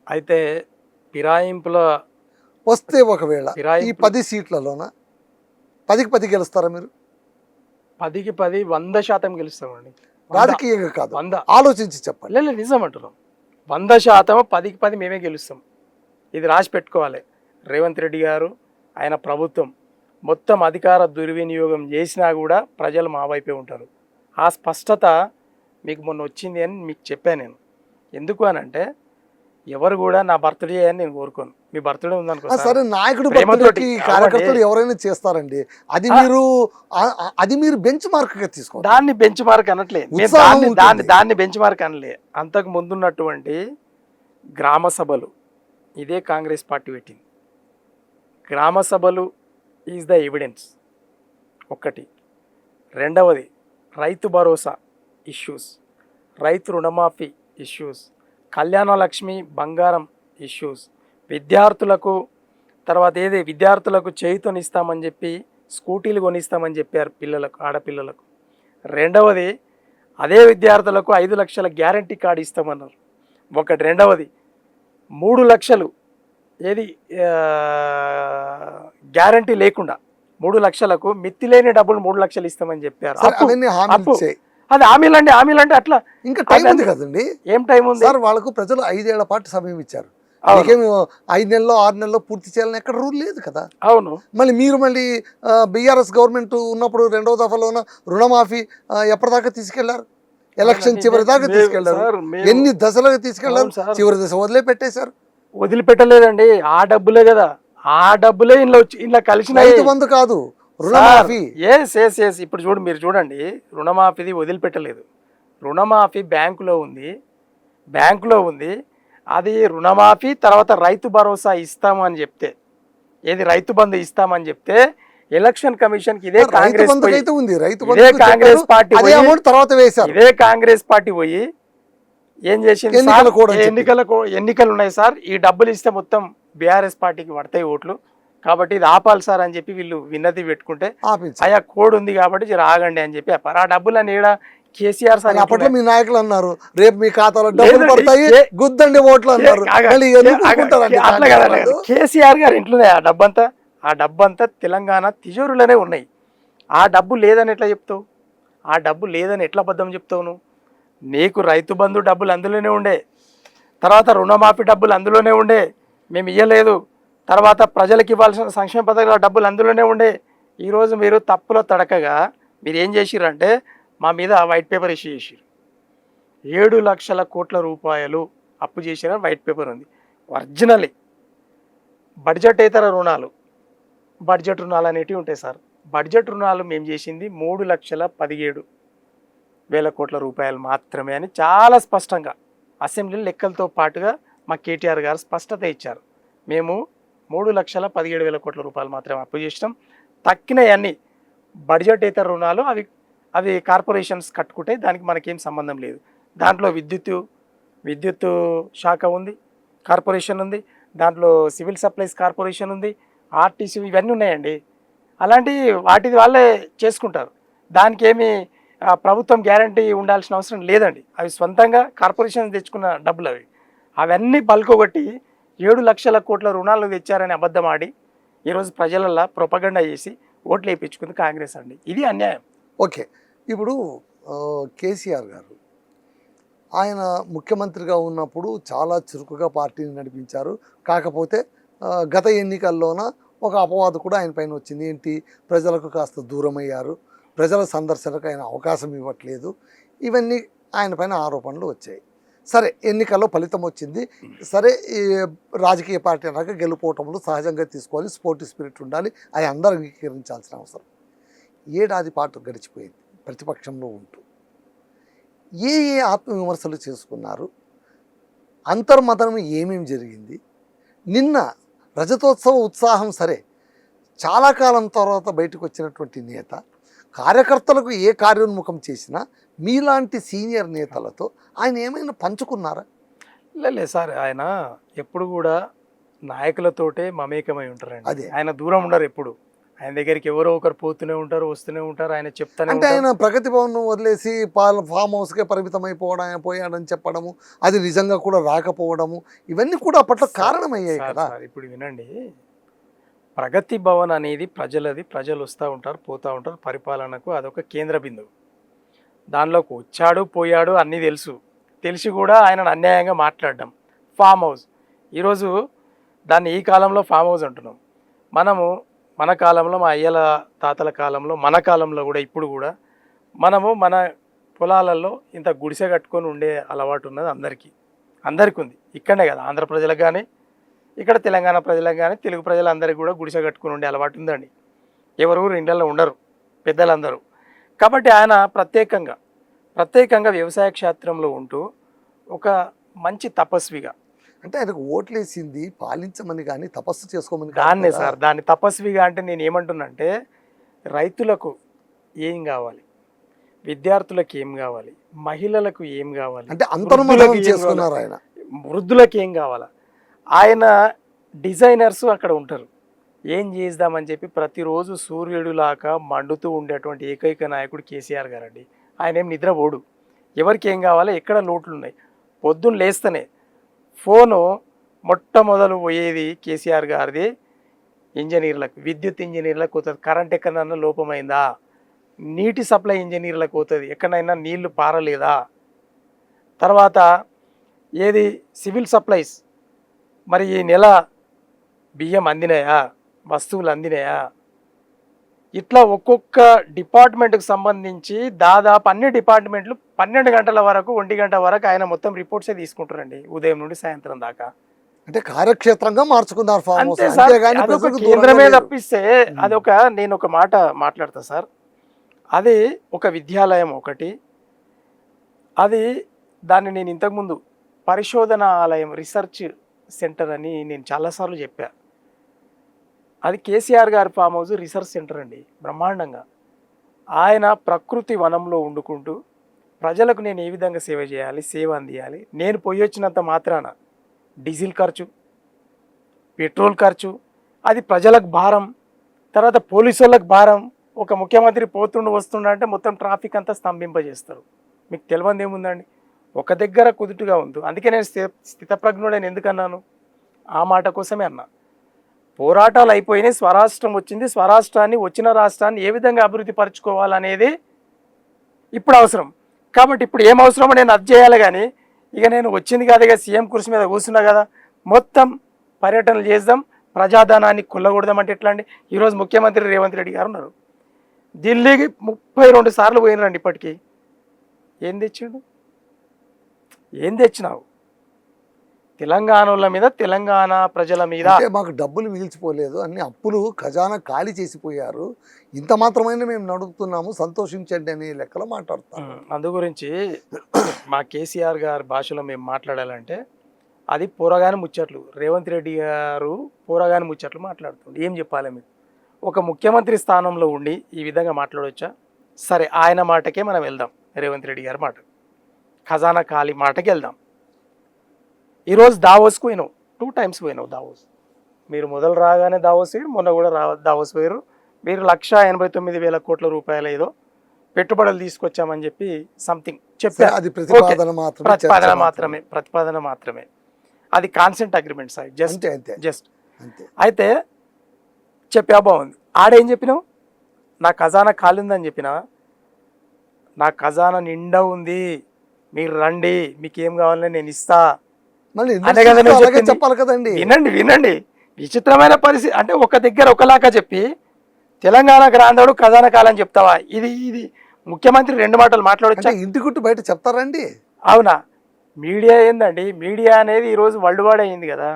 అయితే ఫిరాయింపుల వస్తే ఒకవేళ ఈ 10 సీట్లలోన 10కి 10 గెలుస్తారా మీరు? 10కి 10 100% గెలుస్తామండి. రాజకీయంగా కాదు, ఆలోచించి చెప్పండి. లేదు, నిజం అంటున్నాం. 100% 10కి 10 మేమే గెలుస్తాం. ఇది రాసి పెట్టుకోవాలి. రేవంత్ రెడ్డి గారు, ఆయన ప్రభుత్వం మొత్తం అధికార దుర్వినియోగం చేసినా కూడా ప్రజలు మా వైపే ఉంటారు. ఆ స్పష్టత మీకు మొన్న వచ్చింది అని మీకు చెప్పాను నేను. ఎందుకు అని అంటే, ఎవరు కూడా నా బర్త్డే అని నేను కోరుకోను. మీ బర్త్డే ఉందనుకో, సరే, నాయకుడు కార్యకర్తలు ఎవరైనా చేస్తారండి. అది మీరు బెంచ్ మార్క్ గా తీసుకో. దాన్ని బెంచ్ మార్క్ అనట్లేదు, దాన్ని బెంచ్ మార్క్ అనలే. అంతకు ముందున్నటువంటి గ్రామ సభలు ఇదే కాంగ్రెస్ పార్టీ పెట్టింది. గ్రామ సభలు ఈజ్ ద ఎవిడెన్స్ ఒకటి. రెండవది రైతు భరోసా ఇష్యూస్, రైతు రుణమాఫీ ఇష్యూస్, కళ్యాణ లక్ష్మి బంగారం ఇష్యూస్, విద్యార్థులకు తర్వాత ఏది విద్యార్థులకు చేయుతనిస్తామని చెప్పి స్కూటీలు కొనిస్తామని చెప్పారు పిల్లలకు, ఆడపిల్లలకు. రెండవది అదే విద్యార్థులకు 5 లక్షల గ్యారంటీ కార్డు ఇస్తామన్నారు. ఒకటి. రెండవది 3 లక్షలు ఏది గ్యారంటీ లేకుండా 3 లక్షలకు మిత్తి లేని డబ్బులు 3 లక్షలు ఇస్తామని చెప్పారు. అది హామీలు అంటే అట్లా ఇంకా టైం ఉంది కదండి. ఏం టైం ఉంది సార్? వాళ్ళకు ప్రజలు 5 ఏళ్ల పాటు సమయం ఇచ్చారు. 5 నెలల్లో 6 నెలల్లో పూర్తి చేయాలని ఎక్కడ రూల్ లేదు కదా. అవును. మళ్ళీ బీఆర్ఎస్ గవర్నమెంట్ ఉన్నప్పుడు 2వ దఫలోన రుణమాఫీ ఎప్పటిదాకా తీసుకెళ్లారు? ఎలక్షన్ చివరి దాకా తీసుకెళ్లారు. ఎన్ని దశలుగా తీసుకెళ్లారు? చివరి దశ వదిలిపెట్టేశారు. వదిలిపెట్టలేదండి. ఆ డబ్బులే కదా, ఆ డబ్బులే ఇలా కలిసిన రైతు బంధు కాదు, రుణమాఫీ. ఎస్ ఇప్పుడు మీరు చూడండి, రుణమాఫీది వదిలిపెట్టలేదు. రుణమాఫీ బ్యాంకులో ఉంది. అది రుణమాఫీ తర్వాత రైతు భరోసా ఇస్తామని చెప్తే, ఏది రైతు బంధు ఇస్తామని చెప్తే ఎలక్షన్ కమిషన్ కి ఇదే కాంగ్రెస్ పార్టీ పోయి ఏం చేసింది? ఎన్నికలు ఉన్నాయి సార్, ఈ డబ్బులు ఇస్తే మొత్తం బీఆర్ఎస్ పార్టీకి పడతాయి ఓట్లు, కాబట్టి ఇది ఆపాలి సార్ అని చెప్పి వీళ్ళు విన్నతి పెట్టుకుంటే, ఆయా కోడ్ ఉంది కాబట్టి జర ఆగండి అని చెప్పి ఆ డబ్బులని ఏడా కేసీఆర్ సార్ అప్పట్లో మీ నాయకులు అన్నారు, రేపు మీ ఖాతాలో డబ్బులు పడతాయి, గుద్దండి ఓట్లు అన్నారు. అట్లా కదా, కేసీఆర్ గారు ఇంట్లోనే ఆ డబ్బంతా తెలంగాణ తిజోరులోనే ఉన్నాయి. ఆ డబ్బు లేదని ఎట్లా చెప్తావు? ఆ డబ్బు లేదని ఎట్లా అబద్ధం చెప్తావు నువ్వు? నీకు రైతు బంధు డబ్బులు అందులోనే ఉండే, తర్వాత రుణమాఫీ డబ్బులు అందులోనే ఉండే, మేము ఇవ్వలేదు, తర్వాత ప్రజలకు ఇవ్వాల్సిన సంక్షేమ పథకాల డబ్బులు అందులోనే ఉండే. ఈరోజు మీరు తప్పులో తడకగా మీరు ఏం చేసిరంటే మా మీద వైట్ పేపర్ ఇష్యూ చేసిరు. 7 లక్షల కోట్ల రూపాయలు అప్పు చేసిన వైట్ పేపర్ ఉంది. ఒరిజినలీ బడ్జెట్ రుణాలు అనేటివి ఉంటాయి సార్. బడ్జెట్ రుణాలు మేము చేసింది 3,17,000 కోట్ల రూపాయలు మాత్రమే అని చాలా స్పష్టంగా అసెంబ్లీ లెక్కలతో పాటుగా మా కేటీఆర్ గారు స్పష్టత ఇచ్చారు. మేము 3,17,000 కోట్ల రూపాయలు మాత్రమే అప్పు చేసినాం. తక్కినవన్నీ బడ్జెటేతర రుణాలు, అవి కార్పొరేషన్స్ కట్టుకుంటే దానికి మనకేం సంబంధం లేదు. దాంట్లో విద్యుత్ శాఖ ఉంది, కార్పొరేషన్ ఉంది, దాంట్లో సివిల్ సప్లైస్ కార్పొరేషన్ ఉంది, ఆర్టీసీ, ఇవన్నీ ఉన్నాయండి. అలాంటి వాటిది వాళ్ళే చేసుకుంటారు. దానికి ఏమి ప్రభుత్వం గ్యారంటీ ఉండాల్సిన అవసరం లేదండి. అవి సొంతంగా కార్పొరేషన్ తెచ్చుకున్న డబ్బులు అవన్నీ పలుకోగొట్టి 7 లక్షల కోట్ల రుణాలు తెచ్చారని అబద్ధం ఆడి ఈరోజు ప్రజలల్లో ప్రొపగండా చేసి ఓట్లు వేయించుకుంది కాంగ్రెస్ అండి. ఇది అన్యాయం. ఓకే, ఇప్పుడు కేసీఆర్ గారు ఆయన ముఖ్యమంత్రిగా ఉన్నప్పుడు చాలా చురుకుగా పార్టీని నడిపించారు. కాకపోతే గత ఎన్నికల్లోన ఒక అపవాదు కూడా ఆయన పైన వచ్చింది. ఏంటి? ప్రజలకు కాస్త దూరం అయ్యారు, ప్రజల సందర్శనకు ఆయన అవకాశం ఇవ్వట్లేదు, ఇవన్నీ ఆయన పైన ఆరోపణలు వచ్చాయి. సరే, ఎన్నికల్లో ఫలితం వచ్చింది. సరే, ఈ రాజకీయ పార్టీ అన్నాక గెలుపోవటంలో సహజంగా తీసుకోవాలి, స్పోర్టివ్ స్పిరిట్ ఉండాలి, అది అందరూ అంగీకరించాల్సిన అవసరం. 7 ఏడాది పాటు గడిచిపోయింది ప్రతిపక్షంలో ఉంటూ. ఏ ఆత్మవిమర్శలు చేసుకున్నారు? అంతర్మతనం ఏమేమి జరిగింది? నిన్న రజతోత్సవ ఉత్సాహం సరే, చాలా కాలం తర్వాత బయటకు వచ్చినటువంటి నేత, కార్యకర్తలకు ఏ కార్యోన్ముఖం చేసినా మీలాంటి సీనియర్ నేతలతో ఆయన ఏమైనా పంచుకున్నారా? లేదు సార్, ఆయన ఎప్పుడు కూడా నాయకులతోటే మమేకమై ఉంటారండి. అదే, ఆయన దూరం ఉండరు. ఎప్పుడు ఆయన దగ్గరికి ఎవరో ఒకరు పోతూనే ఉంటారు, వస్తూనే ఉంటారు. ఆయన చెప్తానే అంటే ఆయన ప్రగతి భవన్ వదిలేసి ఫామ్ హౌస్కే పోయాడని చెప్పడము, అది నిజంగా కూడా రాకపోవడము, ఇవన్నీ కూడా అప్పట్లో కారణమయ్యాయి కదా. ఇప్పుడు వినండి, ప్రగతి భవన్ అనేది ప్రజలది, ప్రజలు వస్తూ ఉంటారు, పోతూ ఉంటారు, పరిపాలనకు అదొక కేంద్ర బిందువు. దానిలోకి వచ్చాడు, పోయాడు అన్నీ తెలిసి కూడా ఆయన అన్యాయంగా మాట్లాడడం. ఫామ్ హౌస్, ఈరోజు దాన్ని ఈ కాలంలో ఫామ్ హౌస్ అంటున్నాం. మన కాలంలో, మా అయ్యల తాతల కాలంలో, మన కాలంలో కూడా ఇప్పుడు కూడా మనము మన పొలాలలో ఇంత గుడిసె కట్టుకొని ఉండే అలవాటు ఉన్నది అందరికీ ఉంది. ఇక్కడనే కదా, ఆంధ్ర ప్రజలకు కానీ, ఇక్కడ తెలంగాణ ప్రజలకు కానీ, తెలుగు ప్రజలందరికీ కూడా గుడిసె కట్టుకొని ఉండే అలవాటు ఉందండి. ఎవరు ఇండ్లలో ఉండరు పెద్దలందరూ. కాబట్టి ఆయన ప్రత్యేకంగా వ్యవసాయ క్షేత్రంలో ఉంటూ ఒక మంచి తపస్విగా, అంటే ఆయనకు ఓట్లేసింది పాలించమని కానీ తపస్సు చేసుకోమని దాన్నే సార్, దాన్ని తపస్విగా అంటే నేను ఏమంటున్నానంటే, రైతులకు ఏం కావాలి, విద్యార్థులకు ఏం కావాలి, మహిళలకు ఏం కావాలి, అంటే అంతర్మతం చేసుకున్నారు ఆయన, వృద్ధులకు ఏం కావాలా, ఆయన డిజైనర్స్ అక్కడ ఉంటారు. ఏం చేద్దామని చెప్పి ప్రతిరోజు సూర్యుడిలాగా మండుతూ ఉండేటువంటి ఏకైక నాయకుడు కేసీఆర్ గారండి. ఆయన ఏం నిద్రపోడు. ఎవరికి ఏం కావాలో ఎక్కడ లోట్లు ఉన్నాయి. పొద్దున్న లేస్తేనే ఫోను మొట్టమొదలు పోయేది కేసీఆర్ గారిది ఇంజనీర్లకు, విద్యుత్ ఇంజనీర్లకు పోతుంది. కరెంట్ ఎక్కడైనా లోపమైందా, నీటి సప్లై ఇంజనీర్లకు పోతుంది, ఎక్కడైనా నీళ్లు పారలేదా, తర్వాత ఏది సివిల్ సప్లైస్, మరి ఈ నెల బియ్యం అందినాయా, వస్తువులు అందినాయా, ఇట్లా ఒక్కొక్క డిపార్ట్మెంట్కి సంబంధించి దాదాపు అన్ని డిపార్ట్మెంట్లు 12 గంటల వరకు 1 గంట వరకు ఆయన మొత్తం రిపోర్ట్సే తీసుకుంటారండి, ఉదయం నుండి సాయంత్రం దాకా. అంటే కార్యక్షేత్రంగా మార్చుకున్నారు ఫామ్ హౌస్. అంతే సార్, అంతేగాని అదొక ప్రజలకు కేంద్రమే దూరంగా లేరు. తప్పిస్తే అదొక, నేను ఒక మాట మాట్లాడతా సార్, అది ఒక విద్యాలయం ఒకటి, అది దాన్ని నేను ఇంతకుముందు పరిశోధన ఆలయం, రీసెర్చ్ సెంటర్ అని నేను చాలాసార్లు చెప్పా. అది కేసీఆర్ గారి ఫామ్ హౌస్ రీసెర్చ్ సెంటర్ అండి, బ్రహ్మాండంగా. ఆయన ప్రకృతి వనంలో వండుకుంటూ ప్రజలకు నేను ఏ విధంగా సేవ చేయాలి, సేవ అందియాలి, నేను పోయి వచ్చినంత మాత్రాన డీజిల్ ఖర్చు, పెట్రోల్ ఖర్చు, అది ప్రజలకు భారం, తర్వాత పోలీసు వాళ్ళకి భారం. ఒక ముఖ్యమంత్రి పోతుండు వస్తుండ అంటే మొత్తం ట్రాఫిక్ అంతా స్తంభింపజేస్తారు. మీకు తెలియంది ఏముందండి, ఒక దగ్గర కుదుటుగా ఉంది. అందుకే నేను స్థితప్రజ్ఞుడని ఎందుకన్నాను, ఆ మాట కోసమే అన్నా. పోరాటాలు అయిపోయినాయి, స్వరాష్ట్రం వచ్చింది, స్వరాష్ట్రాన్ని, వచ్చిన రాష్ట్రాన్ని ఏ విధంగా అభివృద్ధి పరచుకోవాలనేది ఇప్పుడు అవసరం. కాబట్టి ఇప్పుడు ఏం అవసరమో నేను అది చేయాలి. కానీ ఇక నేను వచ్చింది కాదు, ఇక సీఎం కుర్చీ మీద కూర్చున్నా కదా, మొత్తం పర్యటనలు చేద్దాం, ప్రజాధనాన్ని కొల్లకూడదామంటే ఎట్లా అండి? ఈరోజు ముఖ్యమంత్రి రేవంత్ రెడ్డి గారు ఉన్నారు, ఢిల్లీకి 32 సార్లు పోయినరండి. ఇప్పటికీ ఏం తెచ్చిండు, ఏం తెచ్చినావు? తెలంగాణల మీద, తెలంగాణ ప్రజల మీద మాకు డబ్బులు మిగిల్చిపోలేదు, అన్ని అప్పులు ఖజానా ఖాళీ చేసిపోయారు, ఇంత మాత్రమైనా మేము నడుపుతున్నాము, సంతోషించండి అనే లెక్కలో మాట్లాడతాం. అందు గురించి మా కేసీఆర్ గారి భాషలో మేము మాట్లాడాలంటే అది పోరగాని ముచ్చట్లు. రేవంత్ రెడ్డి గారు పోరగాని ముచ్చట్లు మాట్లాడుతుంది. ఏం చెప్పాలి మీకు? ఒక ముఖ్యమంత్రి స్థానంలో ఉండి ఈ విధంగా మాట్లాడవచ్చా? సరే, ఆయన మాటకే మనం వెళ్దాం, రేవంత్ రెడ్డి గారి మాట, ఖజానా ఖాళీ మాటకి వెళ్దాం. ఈరోజు దావోస్కు పోయినావు, 2 times పోయినావు దావోస్. మీరు మొదలు రాగానే దావోస్, మొన్న కూడా దావోస్ పోయారు. మీరు 1,89,000 కోట్ల రూపాయలు ఏదో పెట్టుబడులు తీసుకొచ్చామని చెప్పి సంథింగ్ చెప్పారు. అది ప్రతిపాదన మాత్రమే. అది కాన్సెంట్ అగ్రిమెంట్ సార్, జస్ట్. అయితే చెప్పా, బాగుంది. ఆడేం చెప్పినావు? నా ఖజానా ఖాళీ ఉందని చెప్పినా? నా ఖజానా నిండా ఉంది, మీరు రండి, మీకు ఏం కావాలని నేను ఇస్తా అనే కదా చెప్పాలి కదండి. వినండి, విచిత్రమైన పరిస్థితి. అంటే ఒక దగ్గర ఒకలాగా చెప్పి తెలంగాణకు రాందాడు ఖజానా కాలని చెప్తావా? ఇది ముఖ్యమంత్రి 2 మాటలు మాట్లాడొచ్చా? ఇంటి గుట్టు బయట చెప్తారండి. అవునా? మీడియా ఏందండి, మీడియా అనేది ఈరోజు వరల్డ్ వైడ్ అయింది కదా,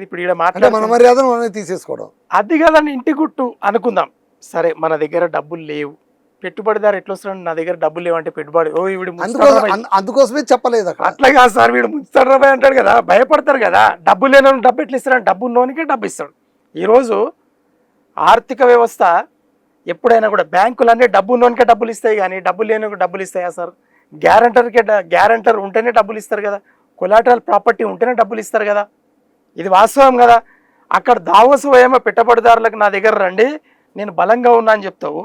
ఇప్పుడు ఇక్కడ మన మర్యాదను మనమే తీసేసుకోవడం అది కదండి. ఇంటి గుట్టు అనుకుందాం. సరే, మన దగ్గర డబ్బులు లేవు, పెట్టుబడిదారు ఎట్లా వస్తున్నాడు, నా దగ్గర డబ్బులు లేవంటే పెట్టుబడి, అందుకోసమే చెప్పలేదు అక్కడ. అట్లా కాదు సార్, వీడు ముంచుతాడు రాబాయ్ అంటాడు కదా, భయపడతారు కదా. డబ్బు లేని డబ్బు ఎట్లా ఇస్తాడు? డబ్బు ఉన్నోనికే డబ్బు ఇస్తాడు. ఈరోజు ఆర్థిక వ్యవస్థ ఎప్పుడైనా కూడా బ్యాంకులన్నీ డబ్బు ఉన్నోనికే డబ్బులు ఇస్తాయి, కానీ డబ్బు లేని డబ్బులు ఇస్తాయా సార్? గ్యారంటర్ ఉంటేనే డబ్బులు ఇస్తారు కదా, కొలాటరల్ ప్రాపర్టీ ఉంటేనే డబ్బులు ఇస్తారు కదా. ఇది వాస్తవం కదా. అక్కడ దావోసు ఏమో పెట్టుబడిదారులకు నా దగ్గర రండి, నేను బలంగా ఉన్నా అని చెప్తావు,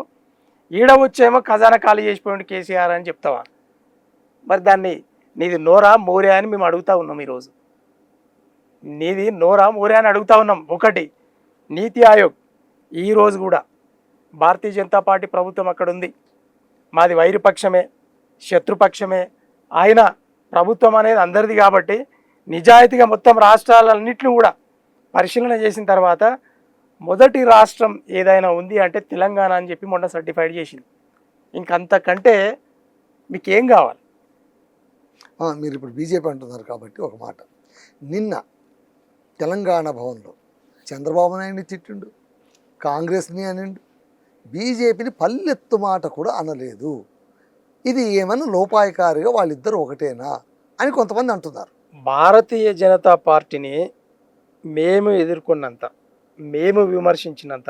ఈడ వచ్చేమో ఖజానా ఖాళీ చేసిపోయింది కేసీఆర్ అని చెప్తావా? మరి దాన్ని నీది నోరా మోరియా అని మేము అడుగుతా ఉన్నాం. ఈరోజు నీది నోరా మోరియా అని అడుగుతా ఉన్నాం. ఒకటి, నీతి ఆయోగ్ ఈరోజు కూడా భారతీయ జనతా పార్టీ ప్రభుత్వం అక్కడ ఉంది, మాది వైరుపక్షమే, శత్రుపక్షమే. ఆయన ప్రభుత్వం అనేది అందరిది కాబట్టి నిజాయితీగా మొత్తం రాష్ట్రాలన్నింటినీ కూడా పరిశీలన చేసిన తర్వాత మొదటి రాష్ట్రం ఏదైనా ఉంది అంటే తెలంగాణ అని చెప్పి మొన్న సర్టిఫైడ్ చేసింది. ఇంకంతకంటే మీకేం కావాలి? మీరు ఇప్పుడు బీజేపీ అంటున్నారు కాబట్టి ఒక మాట, నిన్న తెలంగాణ భవన్లో చంద్రబాబు నాయుడిని తిట్టిండు, కాంగ్రెస్ని అనిండు, బీజేపీని పల్లెత్తు మాట కూడా అనలేదు. ఇది ఏమైనా లోపాయకారిగా వాళ్ళిద్దరు ఒకటేనా అని కొంతమంది అంటున్నారు. భారతీయ జనతా పార్టీని మేము ఎదుర్కొన్నంత, మేము విమర్శించినంత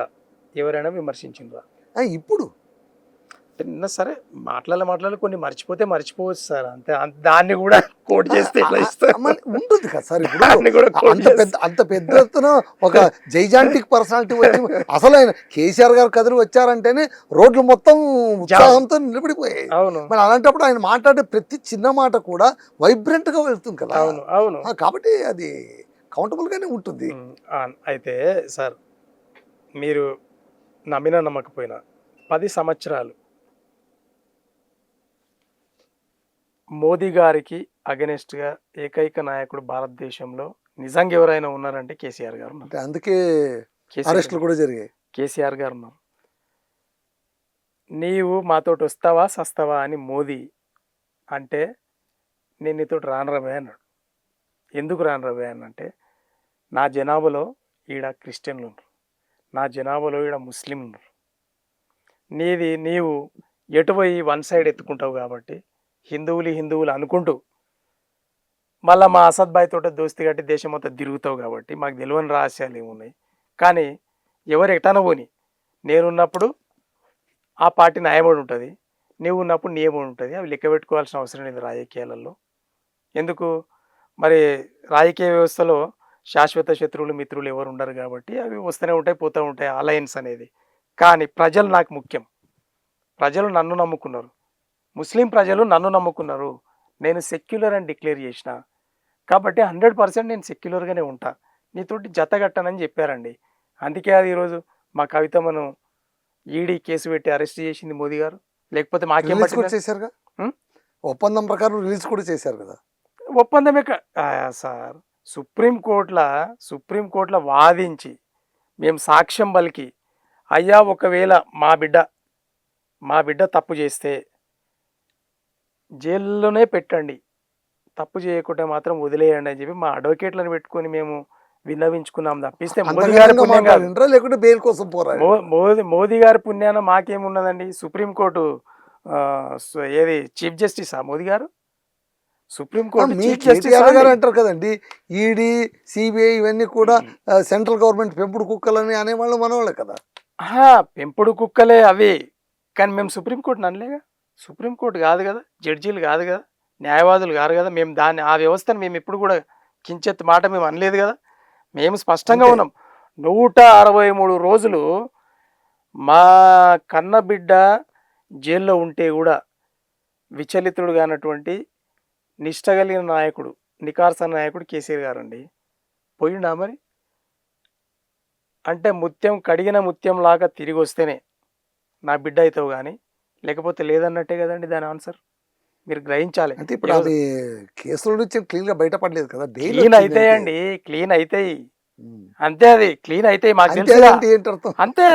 ఎవరైనా విమర్శించిండ్రా? ఇప్పుడు నిన్న సరే మాట్లాడాలి కొన్ని మర్చిపోతే మర్చిపోవచ్చు సార్ అంతే దాన్ని కూడా కోట్ చేస్తే ఎట్లా ఇస్తారు మళ్ళీ ఉంటుంది కదా సార్ దాన్ని కూడా ఇప్పుడు quote అంత పెద్ద ఎత్తున ఒక జైజాంటిక్ పర్సనాలిటీ వచ్చి అసలు ఆయన కేసీఆర్ గారు కదిలి వచ్చారంటేనే రోడ్లు మొత్తం ఉత్సాహంతో నిలబడిపోయాయి. అవును మరి అలాంటప్పుడు ఆయన మాట్లాడే ప్రతి చిన్న మాట కూడా వైబ్రెంట్ గా వెళ్తుంది కదా. అవును అవును కాబట్టి అది కౌంటబుల్ గానే ఉంటుంది. అయితే సార్ మీరు నమ్మినా నమ్మకపోయినా 10 సంవత్సరాలు మోదీ గారికి అగెనిస్ట్ గా ఏకైక నాయకుడు భారతదేశంలో నిజంగా ఎవరైనా ఉన్నారంటే కేసీఆర్ గారు ఉన్నారు. అంటే అందుకే కేసీఆర్ అరెస్టులు కూడా జరిగాయి. కేసీఆర్ గారు ఉన్నారు. నీవు మాతోటి వస్తావా సస్తావా అని మోదీ అంటే నేను నీతోటి రాను రవే అన్నాడు. ఎందుకు రాను రవే అని అంటే నా జనాభాలో ఈడ క్రిస్టియన్లు ఉన్నారు, నా జనాభాలో ఈడ ముస్లింలు ఉన్నారు. నీవు ఎటు పోయి వన్ సైడ్ ఎత్తుకుంటావు కాబట్టి హిందువులు అనుకుంటూ మళ్ళీ మా అసద్ బాయ్ తోట దోస్తి కట్టి దేశం మొత్తం తిరుగుతావు కాబట్టి మాకు తెలియని రహస్యాలు ఏమున్నాయి. కానీ ఎవరు ఎటన పోని నేనున్నప్పుడు ఆ పార్టీ న్యాయమడి ఉంటుంది, నీవు ఉన్నప్పుడు నియమం ఉంటుంది. అవి లెక్క పెట్టుకోవాల్సిన అవసరం లేదు రాజకీయాలలో. ఎందుకు మరి రాజకీయ వ్యవస్థలో శాశ్వత శత్రువులు మిత్రులు ఎవరు ఉండరు కాబట్టి అవి వస్తూనే ఉంటాయి పోతూ ఉంటాయి అలయన్స్ అనేది. కానీ ప్రజలు నాకు ముఖ్యం. ప్రజలు నన్ను నమ్ముకున్నారు, ముస్లిం ప్రజలు నన్ను నమ్ముకున్నారు. నేను సెక్యులర్ అని డిక్లేర్ చేసిన కాబట్టి 100% నేను సెక్యులర్గానే ఉంటా, నీతోటి జతగట్టనని చెప్పారండి. అందుకే అది ఈరోజు మా కవితమ్మను ఈడీ కేసు పెట్టి అరెస్ట్ చేసింది మోదీ గారు. లేకపోతే మాకేం రిలీజ్ కూడా చేశారుగా, ఒప్పందం ప్రకారం రిలీజ్ కూడా చేశారు కదా. ఒప్పందమే సార్ సుప్రీంకోర్టులో వాదించి మేము సాక్ష్యం పలికి అయ్యా ఒకవేళ మా బిడ్డ తప్పు చేస్తే జైల్లోనే పెట్టండి, తప్పు చేయకుంటే మాత్రం వదిలేయండి అని చెప్పి మా అడ్వకేట్లను పెట్టుకొని మేము విన్నవించుకున్నాం. తప్పిస్తే మోదీ గారి పుణ్యం కాదు, లేకుంటే బెయిల్ కోసం పోరాడు. మోదీ గారి పుణ్యాన మాకేమున్నదండి. సుప్రీంకోర్టు ఏది చీఫ్ జస్టిసా మోదీ గారు? సుప్రీంకోర్టు చీఫ్ జస్టిస్ గారు అంటారు కదండి, ఈడీ సిబిఐ ఇవన్నీ కూడా సెంట్రల్ గవర్నమెంట్ పెంపుడు కుక్కలని అనేవాళ్ళు మనవాళ్ళే కదా. పెంపుడు కుక్కలే అవి, కానీ మేము సుప్రీంకోర్టుని అనలేగా. సుప్రీంకోర్టు కాదు కదా, జడ్జీలు కాదు కదా, న్యాయవాదులు కాదు కదా. మేము ఆ వ్యవస్థను మేము ఎప్పుడు కూడా కించెత్ మాట మేము అనలేదు కదా. మేము స్పష్టంగా ఉన్నాం. 163 రోజులు మా కన్న బిడ్డ జైల్లో ఉంటే కూడా విచలితుడు కానటువంటి నిష్ట కలిగిన నాయకుడు, నికార్సన నాయకుడు కేసీఆర్ గారు అండి. పోయిండా మరి? అంటే కడిగిన ముత్యం లాగా తిరిగి వస్తేనే నా బిడ్డ అవుతావు కానీ లేకపోతే లేదన్నట్టే కదండి దాని ఆన్సర్. మీరు గ్రహించాలి. అంటే ఇప్పుడు అది కేసుల నుంచి క్లీన్ గా బయటపడలేదు కదా. క్లీన్ అవుతాయండి, క్లీన్ అవుతాయి అంతే. అది క్లీన్ అవుతాయి మాకు తెలుసు అంతే.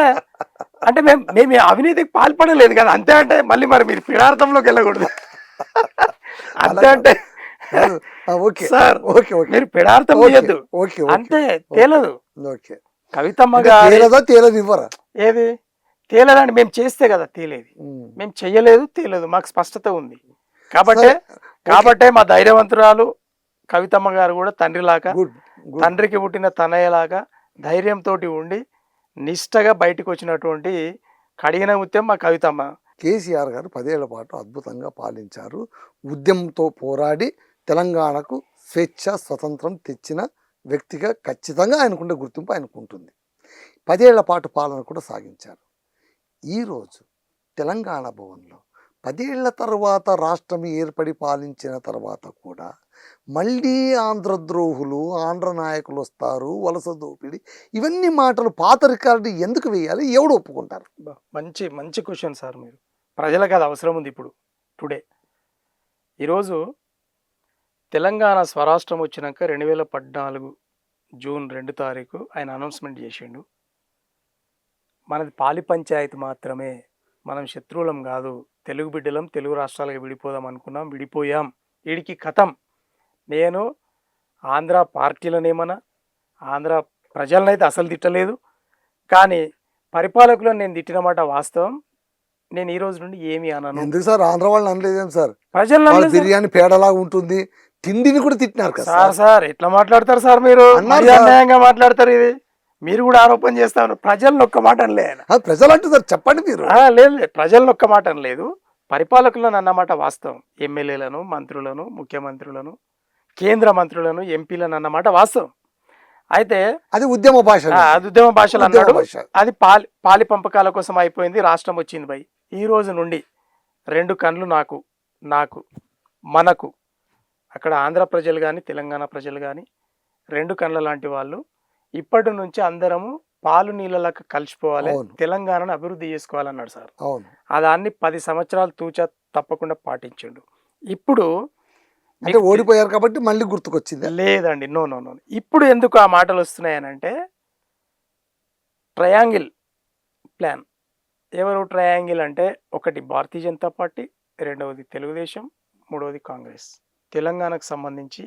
అంటే మేము అవినీతికి పాల్పడలేదు కదా అంతే. అంటే మళ్ళీ మరి మీరు పిడార్థంలోకి వెళ్ళకూడదు అంతే. అంటే సార్ మీరు పిడార్థం చేయొద్దు అంతే. తేలదు కవితమ్మ గారు ఏది తేలదండి. మేము చేస్తే కదా తేలేది, మేము చెయ్యలేదు తేలేదు, మాకు స్పష్టత ఉంది. కాబట్టే మా ధైర్యవంతురాలు కవితమ్మ గారు కూడా తండ్రికి పుట్టిన తనయ్యలాగా ధైర్యంతో ఉండి నిష్టగా బయటకు వచ్చినటువంటి కడిగిన ముత్యం మా కవితమ్మ. కేసీఆర్ గారు 10 ఏళ్ల పాటు అద్భుతంగా పాలించారు. ఉద్యమంతో పోరాడి తెలంగాణకు స్వేచ్ఛ స్వతంత్రం తెచ్చిన వ్యక్తిగా ఖచ్చితంగా ఆయనకుండే గుర్తింపు ఆయనకు ఉంటుంది. 10 ఏళ్ల పాటు పాలన కూడా సాగించారు. ఈరోజు తెలంగాణ భవన్లో 10 ఏళ్ల తర్వాత రాష్ట్రం ఏర్పడి పాలించిన తర్వాత కూడా మళ్ళీ ఆంధ్రద్రోహులు, ఆంధ్ర నాయకులు వస్తారు, వలస దోపిడి, ఇవన్నీ మాటలు పాత రికార్డు ఎందుకు వేయాలి? ఎవడు ఒప్పుకుంటారు? మంచి క్వశ్చన్ సార్. మీరు ప్రజలకు అది అవసరం ఉంది ఇప్పుడు. ఈరోజు తెలంగాణ స్వరాష్ట్రం వచ్చినాక 2014 జూన్ 2 తారీఖు ఆయన అనౌన్స్మెంట్ చేసిండు, మనది పాలి పంచాయతీ మాత్రమే, మనం శత్రువులం కాదు, తెలుగు బిడ్డలం, తెలుగు రాష్ట్రాలకు విడిపోదాం అనుకున్నాం, విడిపోయాం, వీడికి కథం. నేను ఆంధ్ర పార్టీలనేమన్నా ఆంధ్ర ప్రజలనైతే అసలు తిట్టలేదు, కానీ పరిపాలకులను నేను తిట్టినమాట వాస్తవం. నేను ఈ రోజు నుండి ఏమి అనను. ఎందుకు సార్ ఆంధ్ర వాళ్ళని అనలేదేం సార్? ప్రజలు బిర్యానీ పేడలాగా ఉంటుంది, తిండిని కూడా తిట్టినారు కదా సార్. ఎట్లా మాట్లాడతారు సార్ మీరు? అన్యాయంగా మాట్లాడతారు. ఇది మీరు కూడా ఆరోపణ చేస్తా ఉన్నారు. ప్రజలను ఒక్క మాట అనలే ఆయన. ప్రజలు అంటున్నారు, చెప్పండి మీరు. లేదు లేదు, ప్రజలను ఒక్క మాట అనలేదు, పరిపాలకులను అన్నమాట వాస్తవం. ఎమ్మెల్యేలను, మంత్రులను, ముఖ్యమంత్రులను, కేంద్ర మంత్రులను, ఎంపీలను అన్నమాట వాస్తవం. అయితే అది ఉద్యమ భాష, అది ఉద్యమ భాషలు ఉద్యమ అన్నాడు. భాష. అది పాలి పంపకాల కోసం అయిపోయింది, రాష్ట్రం వచ్చింది భయ్. ఈ రోజు నుండి 2 కళ్ళు నాకు, మనకు, అక్కడ ఆంధ్ర ప్రజలు కానీ తెలంగాణ ప్రజలు కానీ 2 కళ్ళ లాంటి వాళ్ళు. ఇప్పటి నుంచి అందరము పాలు నీళ్ళలాగా కలిసిపోవాలి, అవును. తెలంగాణను అభివృద్ధి చేసుకోవాలన్నాడు సార్. అవును. ఆ దాన్ని 10 సంవత్సరాలు తూచా తప్పకుండా పాటించిండు. ఇప్పుడు అంటే ఓడిపోయారు కాబట్టి మళ్ళీ గుర్తుకొచ్చింది. లేదండి, నో నో నో. ఇప్పుడు ఎందుకు ఆ మాటలు వస్తున్నాయనంటే ట్రయాంగిల్ ప్లాన్. ఎవరు ట్రయాంగిల్ అంటే, ఒకటి భారతీయ జనతా పార్టీ, రెండవది తెలుగుదేశం, మూడవది కాంగ్రెస్. తెలంగాణకు సంబంధించి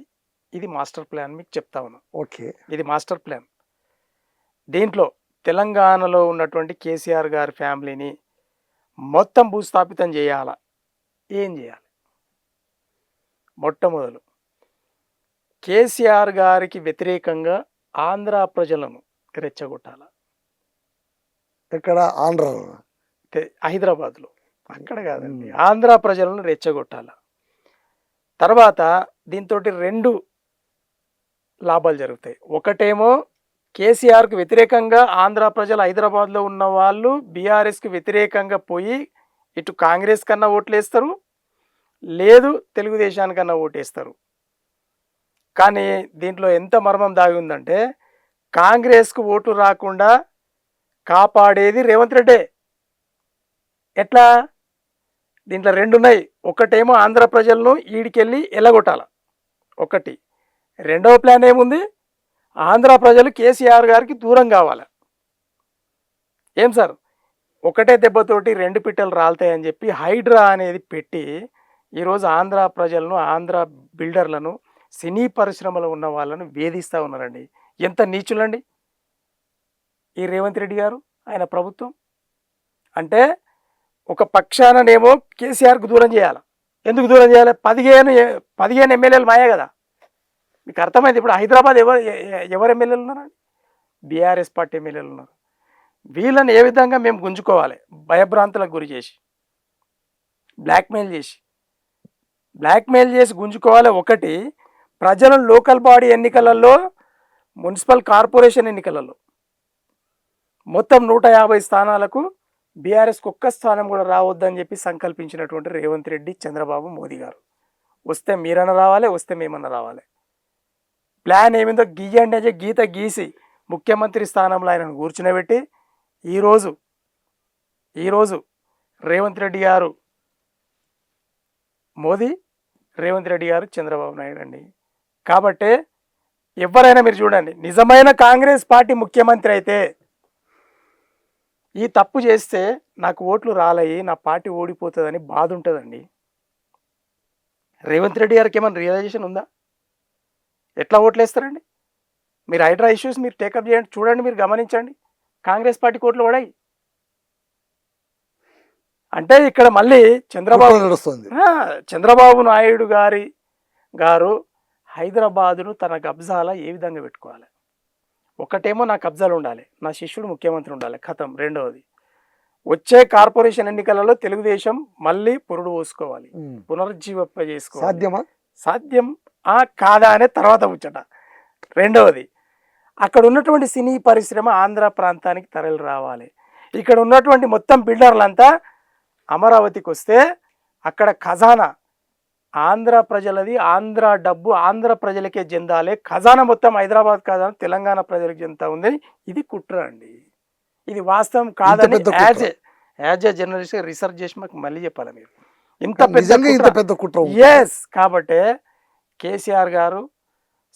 ఇది మాస్టర్ ప్లాన్ మీకు చెప్తా ఉన్నాను. ఓకే, ఇది మాస్టర్ ప్లాన్. దీంట్లో తెలంగాణలో ఉన్నటువంటి కేసీఆర్ గారి ఫ్యామిలీని మొత్తం భూస్థాపితం చేయాలా? ఏం చేయాలి? మొట్టమొదలు కేసీఆర్ గారికి వ్యతిరేకంగా ఆంధ్ర ప్రజలను రెచ్చగొట్టాల. ఇక్కడ ఆంధ్రలో, హైదరాబాద్లో, అక్కడ కాదండి, ఆంధ్ర ప్రజలను రెచ్చగొట్టాల. తర్వాత దీంతో 2 లాభాలు జరుగుతాయి. ఒకటేమో కేసీఆర్కు వ్యతిరేకంగా ఆంధ్ర ప్రజలు హైదరాబాద్లో ఉన్న వాళ్ళు బీఆర్ఎస్కి వ్యతిరేకంగా పోయి ఇటు కాంగ్రెస్ కన్నా ఓట్లేస్తారు, లేదు తెలుగుదేశానికన్నా ఓటేస్తారు. కానీ దీంట్లో ఎంత మర్మం దాగి ఉందంటే, కాంగ్రెస్కు ఓటు రాకుండా కాపాడేది రేవంత్ రెడ్డే. ఎట్లా? దీంట్లో 2 ఉన్నాయి. ఒకటేమో ఆంధ్ర ప్రజలను ఈడికెళ్ళి ఎల్లగొట్టాల, ఒకటి. రెండవ ప్లాన్ ఏముంది? ఆంధ్ర ప్రజలు కేసీఆర్ గారికి దూరం కావాలి. ఏం సార్, ఒకటే దెబ్బతోటి 2 పిట్టలు రాలుతాయని చెప్పి హైడ్రా అనేది పెట్టి ఈరోజు ఆంధ్ర ప్రజలను, ఆంధ్ర బిల్డర్లను, సినీ పరిశ్రమలో ఉన్న వాళ్ళను వేధిస్తూ ఉన్నారండి. ఎంత నీచులండి ఈ రేవంత్ రెడ్డి గారు, ఆయన ప్రభుత్వం. అంటే ఒక పక్షాననేమో కేసీఆర్కు దూరం చేయాలి. ఎందుకు దూరం చేయాలి? 15 ఎమ్మెల్యేలు మాయే కదా. మీకు అర్థమైంది. ఇప్పుడు హైదరాబాద్ ఎవరు ఎమ్మెల్యేలు ఉన్నారండి? బీఆర్ఎస్ పార్టీ ఎమ్మెల్యేలు ఉన్నారు. వీళ్ళని ఏ విధంగా మేము గుంజుకోవాలి? భయభ్రాంతులకు గురి చేసి, బ్లాక్మెయిల్ చేసి గుంజుకోవాలి. ఒకటి, ప్రజలను లోకల్ బాడీ ఎన్నికలలో, మున్సిపల్ కార్పొరేషన్ ఎన్నికలలో మొత్తం 150 స్థానాలకు బీఆర్ఎస్కి ఒక్క స్థానం కూడా రావద్దని చెప్పి సంకల్పించినటువంటి రేవంత్ రెడ్డి, చంద్రబాబు, మోదీ గారు. వస్తే మీరన్నా రావాలి, వస్తే మేమన్నా రావాలి. ప్లాన్ ఏమిందో గీయండి అని గీత గీసి ముఖ్యమంత్రి స్థానంలో ఆయనను కూర్చునబెట్టి ఈరోజు రేవంత్ రెడ్డి గారు మోదీ, రేవంత్ రెడ్డి గారు చంద్రబాబు నాయుడు అండి. కాబట్టే ఎవరైనా మీరు చూడండి, నిజమైన కాంగ్రెస్ పార్టీ ముఖ్యమంత్రి అయితే ఈ తప్పు చేస్తే నాకు ఓట్లు రాలయ్యి, నా పార్టీ ఓడిపోతుందని బాధ ఉంటుందండి. రేవంత్ రెడ్డి గారికి ఏమైనా రియలైజేషన్ ఉందా? ఎట్లా ఓట్లేస్తారండి? మీరు హైడ్రా ఇష్యూస్ మీరు టేకప్ చేయండి, చూడండి, మీరు గమనించండి. కాంగ్రెస్ పార్టీకి ఓట్లు పడాయి. అంటే ఇక్కడ మళ్ళీ చంద్రబాబు నాయుడు గారు హైదరాబాదును తన కబ్జాలో ఏ విధంగా పెట్టుకోవాలి? ఒకటేమో నా కబ్జాలు ఉండాలి, నా శిష్యుడు ముఖ్యమంత్రి ఉండాలి, ఖతం. రెండవది, వచ్చే కార్పొరేషన్ ఎన్నికలలో తెలుగుదేశం మళ్ళీ పురుడు పోసుకోవాలి, పునరుజ్జీవింప చేసుకోవాలి. సాధ్యం కాదా అనే తర్వాత ముచ్చట. రెండవది, అక్కడ ఉన్నటువంటి సినీ పరిశ్రమ ఆంధ్ర ప్రాంతానికి తరలి రావాలి. ఇక్కడ ఉన్నటువంటి మొత్తం బిల్డర్లంతా అమరావతికి వస్తే అక్కడ ఖజానా ఆంధ్ర ప్రజలది, ఆంధ్ర డబ్బు ఆంధ్ర ప్రజలకే చెందాలి. ఖజానా మొత్తం హైదరాబాద్ ఖజానా తెలంగాణ ప్రజలకు చెందుతా ఉంది. ఇది కుట్ర అండి, ఇది వాస్తవం కాదని యాజ్ ఏ జర్నలిస్ట్ రీసెర్చ్ చేసి మాకు మళ్ళీ చెప్పాలి మీరు. ఇంత పెద్ద కుట్ర. ఎస్, కాబట్టి కేసీఆర్ గారు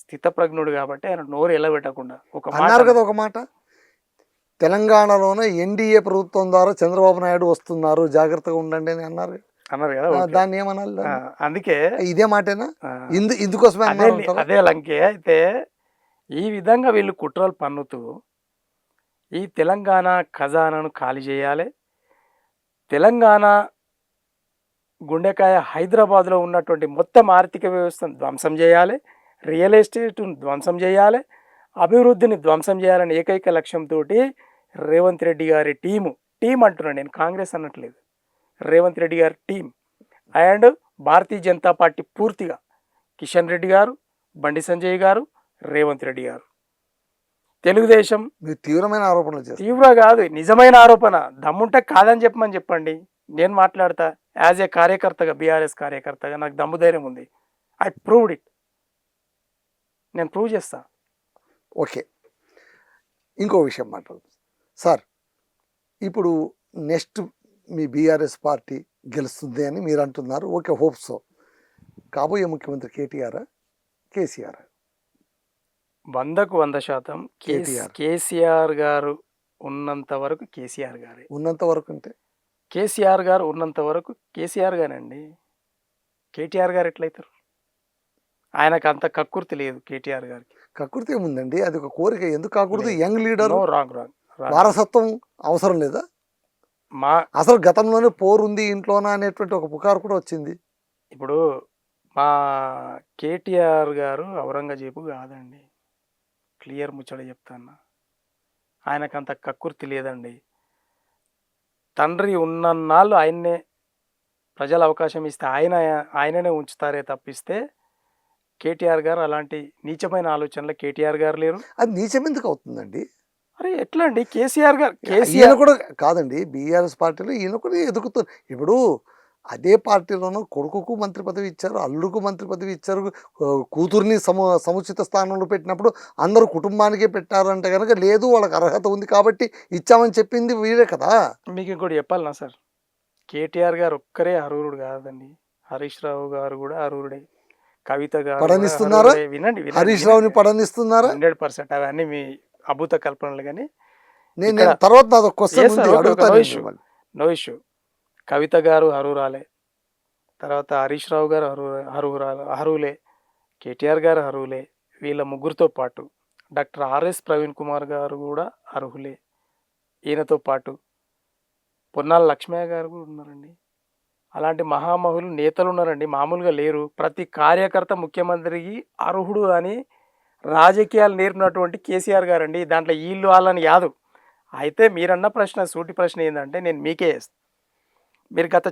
స్థితప్రజ్ఞుడు కాబట్టి ఆయన నోరు ఎలబెట్టకుండా ఒక మాట, తెలంగాణలోనే ఎన్డీఏ ప్రభుత్వం ద్వారా చంద్రబాబు నాయుడు వస్తున్నారు, జాగ్రత్తగా ఉండండి అని అన్నారు కదా. దాన్ని ఏమనాలి? అందుకే ఇదే మాటేనా? ఇందుకోసమే అదే లంకే. అయితే ఈ విధంగా వీళ్ళు కుట్రలు పన్నుతూ ఈ తెలంగాణ ఖజానాను ఖాళీ చేయాలి. తెలంగాణ గుండెకాయ హైదరాబాద్లో ఉన్నటువంటి మొత్తం ఆర్థిక వ్యవస్థను ధ్వంసం చేయాలి, రియల్ ఎస్టేట్ను ధ్వంసం చేయాలి, అభివృద్ధిని ధ్వంసం చేయాలని ఏకైక లక్ష్యంతో రేవంత్ రెడ్డి గారి టీం అంటున్నాను, నేను కాంగ్రెస్ అనట్లేదు, రేవంత్ రెడ్డి గారి team and Bharatiya Janata party పూర్తిగా కిషన్ రెడ్డి గారు, బండి సంజయ్ గారు, రేవంత్ రెడ్డి గారు, తెలుగుదేశం. మీరు తీవ్రమైన ఆరోపణలు చేస్తారు. తీవ్ర కాదు, నిజమైన ఆరోపణ. దమ్ముంటే కాదని చెప్పమని చెప్పండి, నేను మాట్లాడతా. యాజ్ ఏ కార్యకర్తగా, బీఆర్ఎస్ కార్యకర్తగా నాకు దమ్ము ధైర్యం ఉంది. ఐ ప్రూవ్డ్ ఇట్, నేను ప్రూవ్ చేస్తా. ఓకే, ఇంకో విషయం మాట్లాడుతుంది సార్. ఇప్పుడు నెక్స్ట్ మీ బీఆర్ఎస్ పార్టీ గెలుస్తుంది అని మీరు అంటున్నారు. Okay, hope so. కాబోయే ముఖ్యమంత్రి కేటీఆర్, కేసీఆర్? 100కు 100% కేసీఆర్ గారు ఉన్నంత వరకు కేసీఆర్ గారే. ఉన్నంత వరకు అంటే కేసీఆర్ గారు ఉన్నంత వరకు కేసీఆర్ గారండి. కేటీఆర్ గారు ఎట్లయితారు? ఆయనకు అంత కక్కుర్తి లేదు కేటీఆర్ గారికి. కక్కుర్తి ఏముందండి, అది ఒక కోరిక. ఎందుకు కాకూడదు? Young leader, wrong. వారసత్వం అవసరం లేదా? అసలు గతంలోనే పోరుంది ఇంట్లోనా అనేటువంటి ఒక పుకారు కూడా వచ్చింది. ఇప్పుడు మా కేటీఆర్ గారు ఔరంగజేబు కాదండి, క్లియర్ ముచ్చట చెప్తాను. ఆయనకంత కక్కుర్తి లేదండి. తండ్రి ఉన్నన్నాళ్ళు ఆయన్నే ప్రజలు అవకాశం ఇస్తే ఆయననే ఉంచుతారే తప్పిస్తే కేటీఆర్ గారు అలాంటి నీచమైన ఆలోచనలు కేటీఆర్ గారు లేరు. అది నీచం ఎందుకు అవుతుందండి? అరే ఎట్లా అండి, కేసీఆర్ గారు ఈయన కూడా కాదండి, బీఆర్ఎస్ పార్టీలో ఈయన కూడా ఎదుగుతుంది. ఇప్పుడు అదే పార్టీలోనూ కొడుకుకు మంత్రి పదవి ఇచ్చారు, అల్లుడుకు మంత్రి పదవి ఇచ్చారు, కూతుర్ని సముచిత స్థానంలో పెట్టినప్పుడు అందరూ కుటుంబానికే పెట్టారంటే కనుక లేదు, వాళ్ళకి అర్హత ఉంది కాబట్టి ఇచ్చామని చెప్పింది వీరే కదా. మీకు ఇంకోటి చెప్పాలనా సార్, కేటీఆర్ గారు ఒక్కరే అర్హుడు కాదండి, హరీష్ రావు గారు కూడా అర్హుడే, కవిత గారు పడనిస్తున్నారా? వినండి, హరీష్ రావుని పడనిస్తున్నారా? 100%. అవన్నీ మీ అభూత కల్పనలు. కానీ నేను తర్వాత నాది క్వశ్చన్ ఉంది, అడుగుతాను. No issue. కవిత గారు అర్హురాలే, తర్వాత హరీష్ రావు గారు అర్హులే, కేటీఆర్ గారు అర్హులే. వీళ్ళ ముగ్గురితో పాటు డాక్టర్ ఆర్ఎస్ ప్రవీణ్ కుమార్ గారు కూడా అర్హులే. ఈయనతో పాటు పొన్నాల లక్ష్మయ్య గారు కూడా ఉన్నారండి. అలాంటి మహామహులు నేతలు ఉన్నారండి, మామూలుగా లేరు. ప్రతి కార్యకర్త ముఖ్యమంత్రికి అర్హుడు అని రాజకీయాలు నేర్పినటువంటి కేసీఆర్ గారండి. దాంట్లో వీళ్ళు వాళ్ళని యాదు. అయితే మీరన్న ప్రశ్న, సూటి ప్రశ్న ఏంటంటే నేను మీకే వేస్తాను. మీరు గత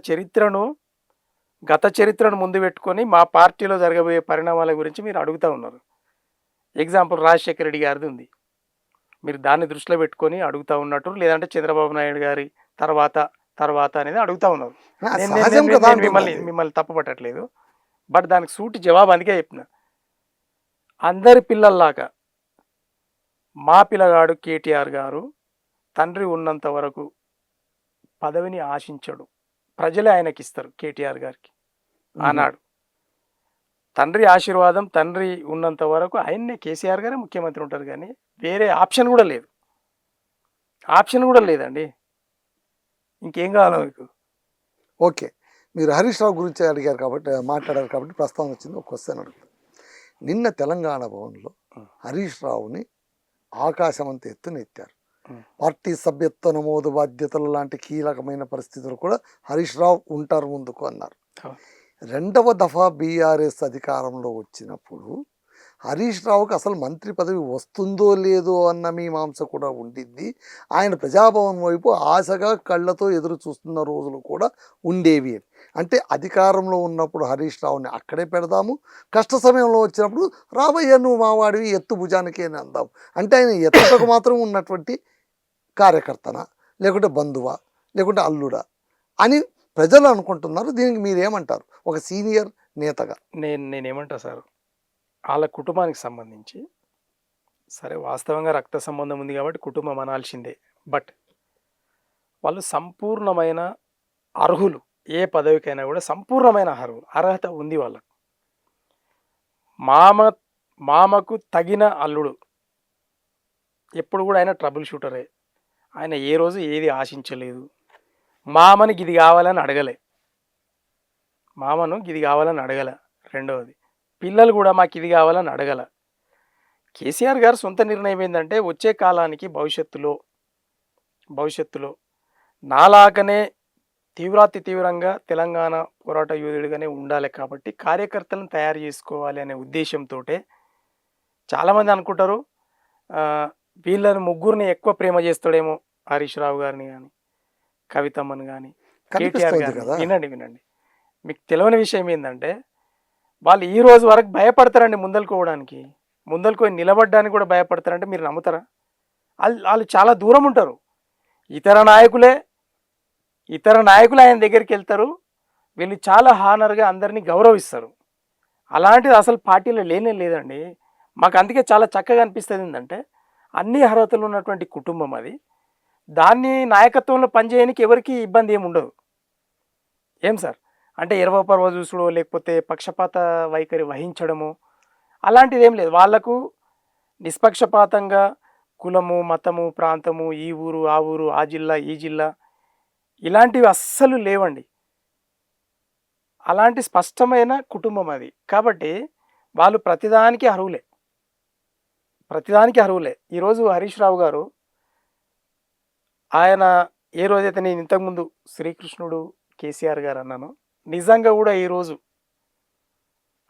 చరిత్రను ముందు పెట్టుకొని మా పార్టీలో జరగబోయే పరిణామాల గురించి మీరు అడుగుతూ ఉన్నారు. ఎగ్జాంపుల్ రాజశేఖర రెడ్డి గారిది ఉంది, మీరు దాన్ని దృష్టిలో పెట్టుకొని అడుగుతూ ఉన్నట్టు, లేదంటే చంద్రబాబు నాయుడు గారి తర్వాత అనేది అడుగుతూ ఉన్నారు. మిమ్మల్ని తప్పుపట్టట్లేదు, బట్ దానికి సూటి జవాబు అందుకే చెప్పిన. అందరి పిల్లల్లాగా మా పిల్లగాడు కేటీఆర్ గారు తండ్రి ఉన్నంత వరకు పదవిని ఆశించడు, ప్రజలే ఆయనకి ఇస్తారు కేటీఆర్ గారికి. ఆనాడు తండ్రి ఆశీర్వాదం, తండ్రి ఉన్నంత వరకు ఆయన్నే కేసీఆర్ గారే ముఖ్యమంత్రి ఉంటారు. కానీ వేరే ఆప్షన్ కూడా లేదండి. ఇంకేం కావాలో మీకు? ఓకే, మీరు హరీష్ రావు గురించి అడిగారు కాబట్టి, మాట్లాడారు కాబట్టి ప్రస్తావన వచ్చింది. ఒక క్వశ్చన్ అడుగుతాను. నిన్న తెలంగాణ భవన్లో హరీష్ రావుని ఆకాశమంత ఎత్తున ఎత్తారు. పార్టీ సభ్యత్వ నమోదు బాధ్యతలు లాంటి కీలకమైన పరిస్థితులు కూడా హరీష్ రావు ఉంటారు ముందుకు అన్నారు. రెండవ దఫా బీఆర్ఎస్ అధికారంలో వచ్చినప్పుడు హరీష్ రావుకి అసలు మంత్రి పదవి వస్తుందో లేదో అన్న మీమాంస కూడా ఉండింది. ఆయన ప్రజాభవన్ వైపు ఆశగా కళ్ళతో ఎదురు చూస్తున్న రోజులు కూడా ఉండేవి. అంటే అధికారంలో ఉన్నప్పుడు హరీష్ రావుని అక్కడే పెడదాము, కష్ట సమయంలో వచ్చినప్పుడు రాబోయే నువ్వు మావాడివి ఎత్తు భుజానికే అని అందాము. అంటే ఆయన ఎత్తుటకు మాత్రం ఉన్నటువంటి కార్యకర్తనా, లేకుంటే బంధువా, లేకుంటే అల్లుడా అని ప్రజలు అనుకుంటున్నారు. దీనికి మీరేమంటారు ఒక సీనియర్ నేతగా? నేనేమంటా సార్, వాళ్ళ కుటుంబానికి సంబంధించి సరే వాస్తవంగా రక్త సంబంధం ఉంది కాబట్టి కుటుంబం అనాల్సిందే, బట్ వాళ్ళు సంపూర్ణమైన అర్హులు. ఏ పదవికైనా కూడా సంపూర్ణమైన అర్హత ఉంది వాళ్ళకు. మామకు తగిన అల్లుడు. ఎప్పుడు కూడా ఆయన ట్రబుల్ షూటరే. ఆయన ఏ రోజు ఏది ఆశించలేదు. మామని గిది కావాలని అడగలే. రెండవది, పిల్లలు కూడా మాకు ఇది కావాలని అడగల. కేసీఆర్ గారు సొంత నిర్ణయం ఏంటంటే వచ్చే కాలానికి భవిష్యత్తులో నాలాగనే తీవ్రంగా తెలంగాణ పోరాట యోధుడిగానే ఉండాలి కాబట్టి కార్యకర్తలను తయారు చేసుకోవాలి అనే ఉద్దేశంతో చాలామంది అనుకుంటారు ఆ, వీళ్ళని ముగ్గురిని ఎక్కువ ప్రేమ చేస్తాడేమో, హరీష్ రావు గారిని కానీ, కవితమ్మని కానీ, కేటీఆర్ కనిపిస్తోంది గారిని. కదా. వినండి వినండి, మీకు తెలియని విషయం ఏంటంటే వాళ్ళు ఈ రోజు వరకు భయపడతారండి ముందలుకోవడానికి, ముందలుకొని నిలబడడానికి కూడా భయపడతారంటే మీరు నమ్ముతారా? వాళ్ళు చాలా దూరం ఉంటారు. ఇతర నాయకులే ఇతర నాయకులు ఆయన దగ్గరికి వెళ్తారు, వీళ్ళు చాలా హానర్గా అందరినీ గౌరవిస్తారు. అలాంటిది అసలు పార్టీలో లేనే లేదండి. మాకు అందుకే చాలా చక్కగా అనిపిస్తుంది ఏంటంటే అన్ని అర్హతలు ఉన్నటువంటి కుటుంబం అది. దాన్ని నాయకత్వంలో పనిచేయడానికి ఎవరికి ఇబ్బంది ఏమి ఉండదు. ఏం సార్ అంటే ఎరవ పర్వ చూసుడో లేకపోతే పక్షపాత వైఖరి వహించడము అలాంటిది ఏం లేదు. వాళ్లకు నిష్పక్షపాతంగా కులము, మతము, ప్రాంతము, ఈ ఊరు, ఆ ఊరు, ఆ జిల్లా, ఈ జిల్లా ఇలాంటివి అస్సలు లేవండి. అలాంటి స్పష్టమైన కుటుంబం అది. కాబట్టి వాళ్ళు ప్రతిదానికి అర్హులే, ప్రతిదానికి అర్హులే. ఈరోజు హరీష్ రావు గారు ఆయన ఏ రోజైతే నేను ఇంతకుముందు శ్రీకృష్ణుడు కేసీఆర్ గారు అన్నానో, నిజంగా కూడా ఈరోజు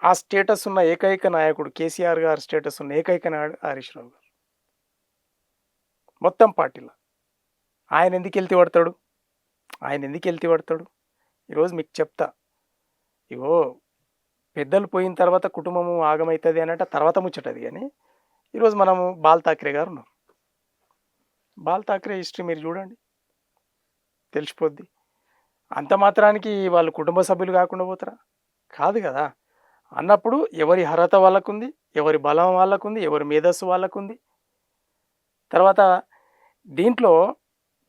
ఆ స్టేటస్ ఉన్న ఏకైక నాయకుడు కేసీఆర్ గారు స్టేటస్ ఉన్న ఏకైక నాయకుడు హరీష్ రావు గారు మొత్తం పార్టీలో. ఆయన ఎందుకు వెళ్తే పడతాడు, ఆయన ఎందుకు వెళ్తే పడతాడు? ఈరోజు మీకు చెప్తా, ఇగో పెద్దలు పోయిన తర్వాత కుటుంబము ఆగమవుతుంది అని అంటే తర్వాత ముచ్చటది. కానీ ఈరోజు మనము బాల్ ఠాక్రే గారు ఉన్నారు. బాల్ ఠాక్రే హిస్టరీ మీరు చూడండి, తెలిసిపోద్ది. అంత మాత్రానికి వాళ్ళు కుటుంబ సభ్యులు కాకుండా పోతారా? కాదు కదా. అన్నప్పుడు ఎవరి అర్హత వాళ్ళకుంది, ఎవరి బలం వాళ్ళకుంది, ఎవరి మేధస్సు వాళ్ళకుంది. తర్వాత దీంట్లో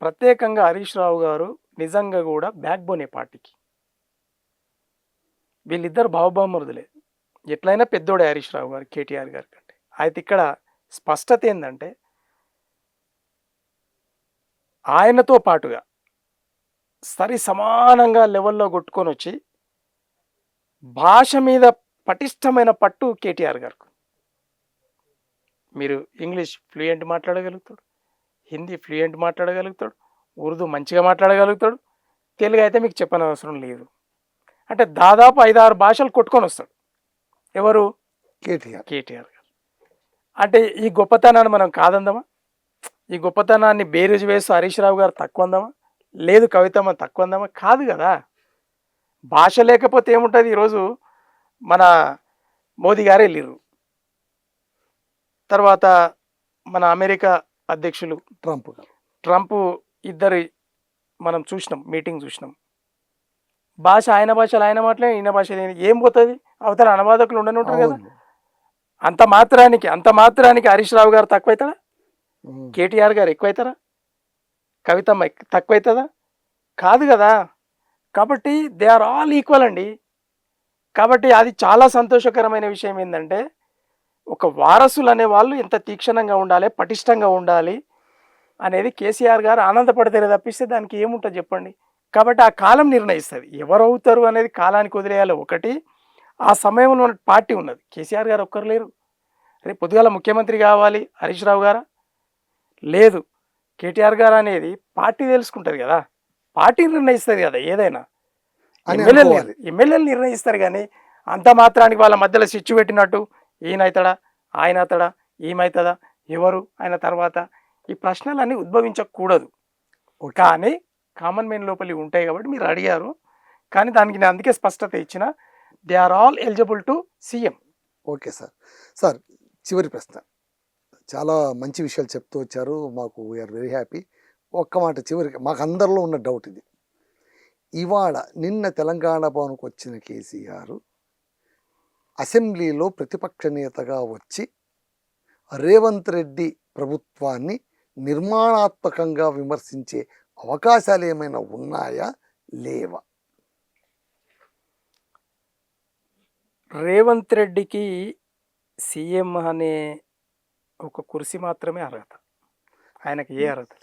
ప్రత్యేకంగా హరీష్ రావు గారు నిజంగా కూడా బ్యాక్ బోనే పార్టీకి. వీళ్ళిద్దరు భావబామరుదులే. ఎట్లయినా పెద్దోడే హరీష్ రావు గారు కేటీఆర్ గారి కంటే. అయితే ఇక్కడ స్పష్టత ఏంటంటే ఆయనతో పాటుగా సరి సమానంగా లెవెల్లో కొట్టుకొని వచ్చి భాష మీద పటిష్టమైన పట్టు కేటీఆర్ గారికి. మీరు ఇంగ్లీష్ ఫ్లూయెంట్ మాట్లాడగలుగుతాడు, హిందీ ఫ్లూయెంట్ మాట్లాడగలుగుతాడు, ఉర్దూ మంచిగా మాట్లాడగలుగుతాడు, తెలుగు అయితే మీకు చెప్పనవసరం లేదు. అంటే దాదాపు 5-6 భాషలు కొట్టుకొని వస్తాడు. ఎవరు? కేటీఆర్ గారు. అంటే ఈ గొప్పతనాన్ని మనం కాదందామా? ఈ గొప్పతనాన్ని బేరీజు వేస్తూ హరీష్ రావు గారు తక్కువ అందామా? లేదు కవితమ్మ తక్కువ అందామా? కాదు కదా. భాష లేకపోతే ఏముంటుంది? ఈరోజు మన మోదీ గారు వెళ్ళిర్రు, తర్వాత మన అమెరికా అధ్యక్షులు ట్రంప్ ఇద్దరు మనం చూసినాం, మీటింగ్ చూసినాం. భాష ఆయన భాషలు ఆయన మాట్లాడి, ఈయన భాష ఏం పోతుంది? అవతల అనువాదకులు ఉండనే ఉంటారు కదా. అంత మాత్రానికి హరీష్ రావు గారు తక్కువవుతాడా? కేటీఆర్ గారు ఎక్కువవుతారా? కవితమ్మ తక్కువవుతుందా? కాదు కదా. కాబట్టి దే ఆర్ ఆల్ ఈక్వల్ అండి. కాబట్టి అది చాలా సంతోషకరమైన విషయం ఏంటంటే ఒక వారసులు అనే వాళ్ళు ఎంత తీక్షణంగా ఉండాలి, పటిష్టంగా ఉండాలి అనేది కేసీఆర్ గారు ఆనందపడతారే తప్పిస్తే దానికి ఏముంటుంది చెప్పండి. కాబట్టి ఆ కాలం నిర్ణయిస్తుంది ఎవరు అవుతారు అనేది. కాలానికి వదిలేయాలి. ఒకటి, ఆ సమయంలో పార్టీ ఉన్నది. కేసీఆర్ గారు ఒక్కరు లేరు. రేపు పొద్దుగాల ముఖ్యమంత్రి కావాలి హరీష్ రావు గారా? లేదు. కేటీఆర్ గారు అనేది పార్టీ తెలుసుకుంటుంది కదా, పార్టీ నిర్ణయిస్తుంది కదా ఏదైనా. ఎమ్మెల్యేలు నిర్ణయిస్తారు. కానీ అంత మాత్రానికి వాళ్ళ మధ్యలో స్విచ్ పెట్టినట్టు ఈయన అవుతాడా, ఆయన అవుతాడా, ఈమెవుతుందా, ఎవరు ఆయన తర్వాత, ఈ ప్రశ్నలన్నీ ఉద్భవించకూడదు. కానీ కామన్ మెన్ లోపలి ఉంటాయి కాబట్టి మీరు అడిగారు. కానీ దానికి నేను అందుకే స్పష్టత ఇచ్చిన, they are all eligible to CM. Okay sir. Sir చివరి ప్రశ్న, చాలా మంచి విషయాలు చెప్తూ వచ్చారు, మాకు వీఆర్ వెరీ హ్యాపీ. ఒక్క మాట చివరికి, మాకు అందరిలో ఉన్న డౌట్ ఇది. ఇవాళ నిన్న తెలంగాణ భవన్కి వచ్చిన కేసీఆర్ అసెంబ్లీలో ప్రతిపక్ష నేతగా వచ్చి రేవంత్ రెడ్డి ప్రభుత్వాన్ని నిర్మాణాత్మకంగా విమర్శించే అవకాశాలు ఏమైనా ఉన్నాయా, లేవా? రేవంత్ రెడ్డికి సీఎం అనే ఒక కుర్చీ మాత్రమే అర్హత, ఆయనకి ఏ అర్హత?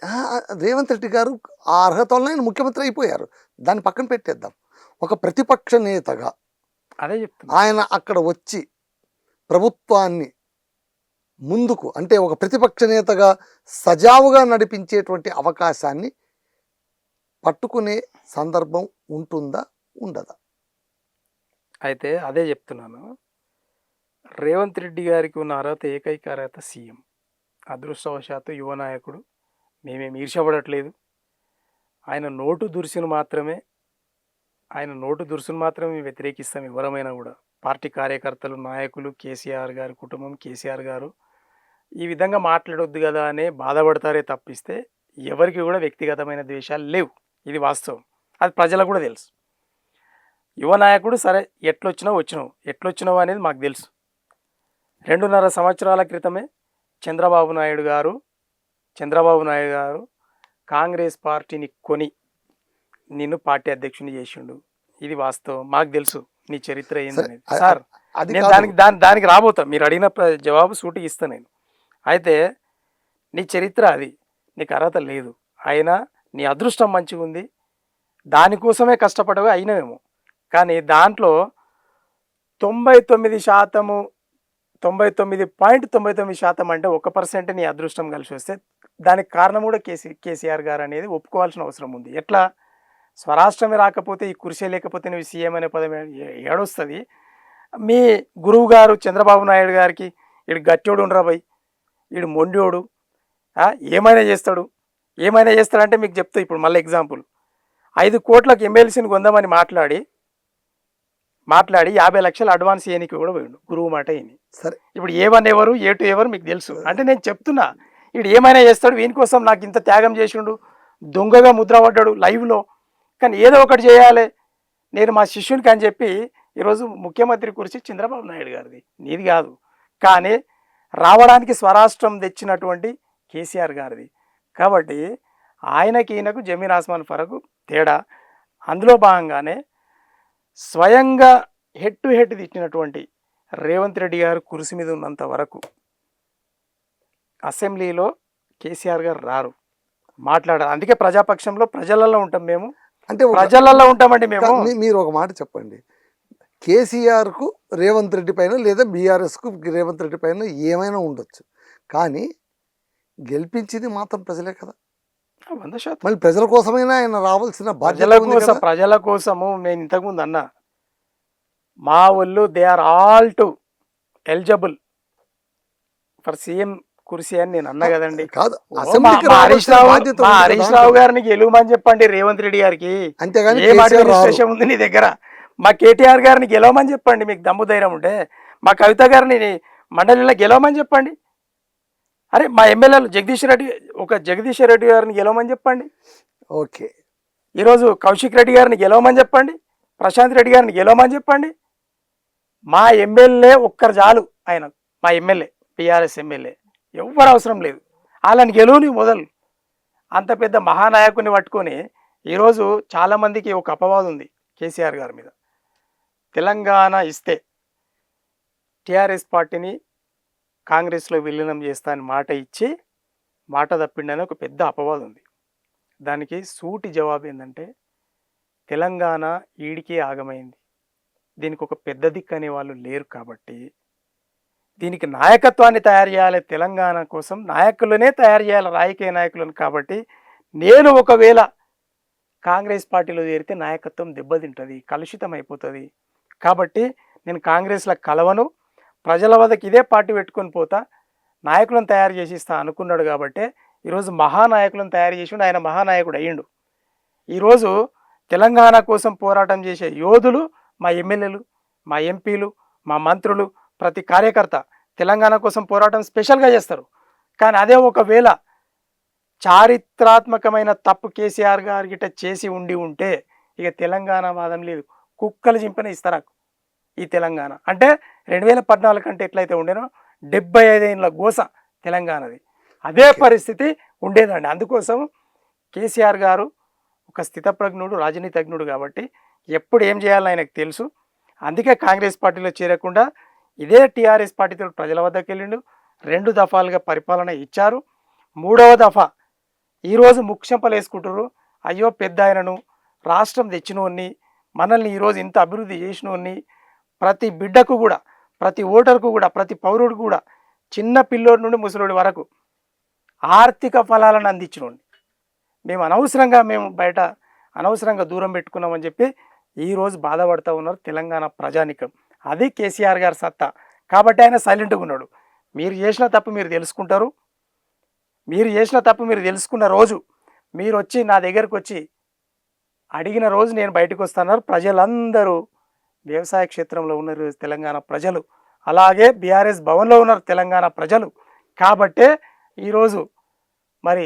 రేవంత్ రెడ్డి గారు ఆ అర్హత వల్ల ఆయన ముఖ్యమంత్రి అయిపోయారు. దాన్ని పక్కన పెట్టేద్దాం. ఒక ప్రతిపక్ష నేతగా అదే చెప్తున్నా, ఆయన అక్కడ వచ్చి ప్రభుత్వాన్ని ముందుకు, అంటే ఒక ప్రతిపక్ష నేతగా సజావుగా నడిపించేటువంటి అవకాశాన్ని పట్టుకునే సందర్భం ఉంటుందా, ఉండదా? అయితే అదే చెప్తున్నాను. రేవంత్ రెడ్డి గారికి ఉన్న అర్హత, ఏకైక అర్హత సీఎం. అదృష్టవశాత్తు యువ నాయకుడు, మేమేం ఈర్ష్యపడట్లేదు. ఆయన నోటు దురుసును మాత్రమే మేము వ్యతిరేకిస్తాం ఎవరమైనా కూడా. పార్టీ కార్యకర్తలు, నాయకులు, కేసీఆర్ గారి కుటుంబం, కేసీఆర్ గారు ఈ విధంగా మాట్లాడొద్దు కదా అనే బాధపడతారే తప్పిస్తే ఎవరికి కూడా వ్యక్తిగతమైన ద్వేషాలు లేవు. ఇది వాస్తవం, అది ప్రజలకు కూడా తెలుసు. యువ నాయకుడు సరే ఎట్లొచ్చినావు అనేది మాకు తెలుసు. 2.5 సంవత్సరాల క్రితమే చంద్రబాబు నాయుడు గారు కాంగ్రెస్ పార్టీని కొని నిన్ను పార్టీ అధ్యక్షుని చేసిండు. ఇది వాస్తవం, మాకు తెలుసు నీ చరిత్ర ఏందనేది. సార్ నేను దానికి రాబోతా, మీరు అడిగిన జవాబు సూటికి ఇస్తాను నేను. అయితే నీ చరిత్ర అది, నీకు అర్హత లేదు. అయినా నీ అదృష్టం మంచిగా ఉంది, దానికోసమే కష్టపడగా అయినవేమో. కానీ దాంట్లో 99.99% అంటే 1% నీ అదృష్టం కలిసి వస్తే దానికి కారణం కూడా కేసీఆర్ గారు అనేది ఒప్పుకోవాల్సిన అవసరం ఉంది. ఎట్లా? స్వరాష్ట్రమే రాకపోతే, ఈ కుర్చీ లేకపోతే నువ్వు సీఎం అనే పదం ఏడొస్తుంది? మీ గురువు గారు చంద్రబాబు నాయుడు గారికి వీడు గట్టోడు ఉండరా భయ్, వీడు మొండోడు, ఏమైనా చేస్తాడంటే మీకు చెప్తా. ఇప్పుడు మళ్ళీ ఎగ్జాంపుల్, 5 కోట్లకు ఎమ్మెల్సీని కొందామని మాట్లాడి 50 లక్షలు అడ్వాన్స్ ఇయనికి కూడా పోయిండు, గురువు మాట ఇని. సరే, ఇప్పుడు A1 ఎవరు, A2 ఎవరు మీకు తెలుసు. అంటే నేను చెప్తున్నా, వీడు ఏమైనా చేస్తాడు, వీని కోసం నాకు ఇంత త్యాగం చేసిండు, దొంగగా ముద్ర పడ్డాడు లైవ్లో, కానీ ఏదో ఒకటి చేయాలి నేను మా శిష్యునికి అని చెప్పి ఈరోజు ముఖ్యమంత్రి కుర్చీ చంద్రబాబు నాయుడు గారిది, నీది కాదు. కానీ రావడానికి స్వరాష్ట్రం తెచ్చినటువంటి కేసీఆర్ గారిది. కాబట్టి ఈయనకు జమీన్ ఆస్మాన్ ఫరకు తేడా. అందులో భాగంగానే స్వయంగా హెడ్ టు హెడ్ తిట్టినటువంటి రేవంత్ రెడ్డి గారు కుర్చీ మీద ఉన్నంత వరకు అసెంబ్లీలో కేసీఆర్ గారు రారు, మాట్లాడారు. అందుకే ప్రజాపక్షంలో ప్రజలలో ఉంటాం మేము, అంటే ప్రజలలో ఉంటామండి మేము. మీరు ఒక మాట చెప్పండి, కేసీఆర్కు రేవంత్ రెడ్డి పైన లేదా బీఆర్ఎస్కు రేవంత్ రెడ్డి పైన ఏమైనా ఉండొచ్చు, కానీ గెలిపించింది మాత్రం ప్రజలే కదా. 100%. మళ్ళీ ప్రజల కోసమైనా ఆయన రావాల్సిన ప్రజల కోసము. నేను ఇంతకుముందు అన్నా, మా వాళ్ళు they are all too eligible for CM కుర్సీ అని నేను అన్నా కదండి. హరీష్ రావు గారిని గెలవమని చెప్పండి రేవంత్ రెడ్డి గారికి, ఏం అడ్మినిస్ట్రేషన్ ఉంది నీ దగ్గర. మా కేటీఆర్ గారిని గెలవమని చెప్పండి మీకు దమ్ము ధైర్యం ఉంటే. మా కవిత గారిని మండలిలో గెలవమని చెప్పండి. అరే మా ఎమ్మెల్యేలు జగదీష్ రెడ్డి గారిని గెలవమని చెప్పండి. ఓకే, ఈరోజు కౌశిక్ రెడ్డి గారిని గెలవమని చెప్పండి, ప్రశాంత్ రెడ్డి గారిని గెలవమని చెప్పండి. మా ఎమ్మెల్యే ఒక్కరు చాలు, ఆయన మా ఎమ్మెల్యే, పిఆర్ఎస్ ఎమ్మెల్యే, ఎవ్వరు అవసరం లేదు. వాళ్ళని గెలువుని మొదలు. అంత పెద్ద మహానాయకుని పట్టుకొని ఈరోజు చాలామందికి ఒక అపవాదం ఉంది కేసీఆర్ గారి మీద. తెలంగాణ ఇస్తే టీఆర్ఎస్ పార్టీని కాంగ్రెస్లో విలీనం చేస్తా అని మాట ఇచ్చి మాట తప్పిండని ఒక పెద్ద అపవాదం ఉంది. దానికి సూటి జవాబు ఏంటంటే, తెలంగాణ ఈడికే ఆగమైంది, దీనికి ఒక పెద్ద దిక్కు అనే వాళ్ళు లేరు. కాబట్టి దీనికి నాయకత్వాన్ని తయారు చేయాలి, తెలంగాణ కోసం నాయకులనే తయారు చేయాలి, రాజకీయ నాయకులను. కాబట్టి నేను ఒకవేళ కాంగ్రెస్ పార్టీలో చేరితే నాయకత్వం దెబ్బతింటుంది, కలుషితం అయిపోతుంది. కాబట్టి నేను కాంగ్రెస్లో కలవను, ప్రజల వద్దకు ఇదే పార్టీ పెట్టుకొని పోతా, నాయకులను తయారు చేసిస్తా అనుకున్నాడు. కాబట్టి ఈరోజు మహానాయకులను తయారు చేసిండు, ఆయన మహానాయకుడు అయ్యిండు. ఈరోజు తెలంగాణ కోసం పోరాటం చేసే యోధులు మా ఎమ్మెల్యేలు, మా ఎంపీలు, మా మంత్రులు, ప్రతి కార్యకర్త తెలంగాణ కోసం పోరాటం స్పెషల్గా చేస్తారు. కానీ అదే ఒకవేళ చారిత్రాత్మకమైన తప్పు కేసీఆర్ గారి గిట్ట చేసి ఉంటే ఇక తెలంగాణ వాదం లేదు, కుక్కలు చింపిన ఇస్తారా ఈ తెలంగాణ. అంటే 2014 కంటే ఎట్లయితే ఉండేనో 75 ఏళ్ళ గోస తెలంగాణది, అదే పరిస్థితి ఉండేదండి. అందుకోసం కేసీఆర్ గారు ఒక స్థితప్రజ్ఞుడు, రాజనీతిజ్ఞుడు. కాబట్టి ఎప్పుడు ఏం చేయాలని ఆయనకు తెలుసు. అందుకే కాంగ్రెస్ పార్టీలో చేరకుండా ఇదే టీఆర్ఎస్ పార్టీతో ప్రజల వద్దకు వెళ్ళిండు. 2 దఫాలుగా పరిపాలన ఇచ్చారు. 3వ దఫా ఈరోజు ముఖ్యంపలు వేసుకుంటారు. అయ్యో పెద్ద ఆయనను, రాష్ట్రం తెచ్చినోన్ని, మనల్ని ఈరోజు ఇంత అభివృద్ధి చేసినోన్ని, ప్రతి బిడ్డకు కూడా, ప్రతి ఓటర్కు కూడా, ప్రతి పౌరుడు కూడా, చిన్న పిల్లోడి నుండి ముసలోడి వరకు ఆర్థిక ఫలాలను అందించినోండి మేము బయట అనవసరంగా దూరం పెట్టుకున్నామని చెప్పి ఈరోజు బాధపడుతూ ఉన్నారు తెలంగాణ ప్రజానికం. అది కేసీఆర్ గారి సత్తా. కాబట్టి ఆయన సైలెంట్గా ఉన్నాడు. మీరు చేసిన తప్పు మీరు తెలుసుకుంటారు, మీరు చేసిన తప్పు మీరు తెలుసుకున్న రోజు, మీరు వచ్చి నా దగ్గరకు వచ్చి అడిగిన రోజు నేను బయటకు వస్తున్నారు. ప్రజలందరూ వ్యవసాయ క్షేత్రంలో ఉన్నారు తెలంగాణ ప్రజలు, అలాగే బీఆర్ఎస్ భవన్లో ఉన్నారు తెలంగాణ ప్రజలు. కాబట్టే ఈరోజు మరి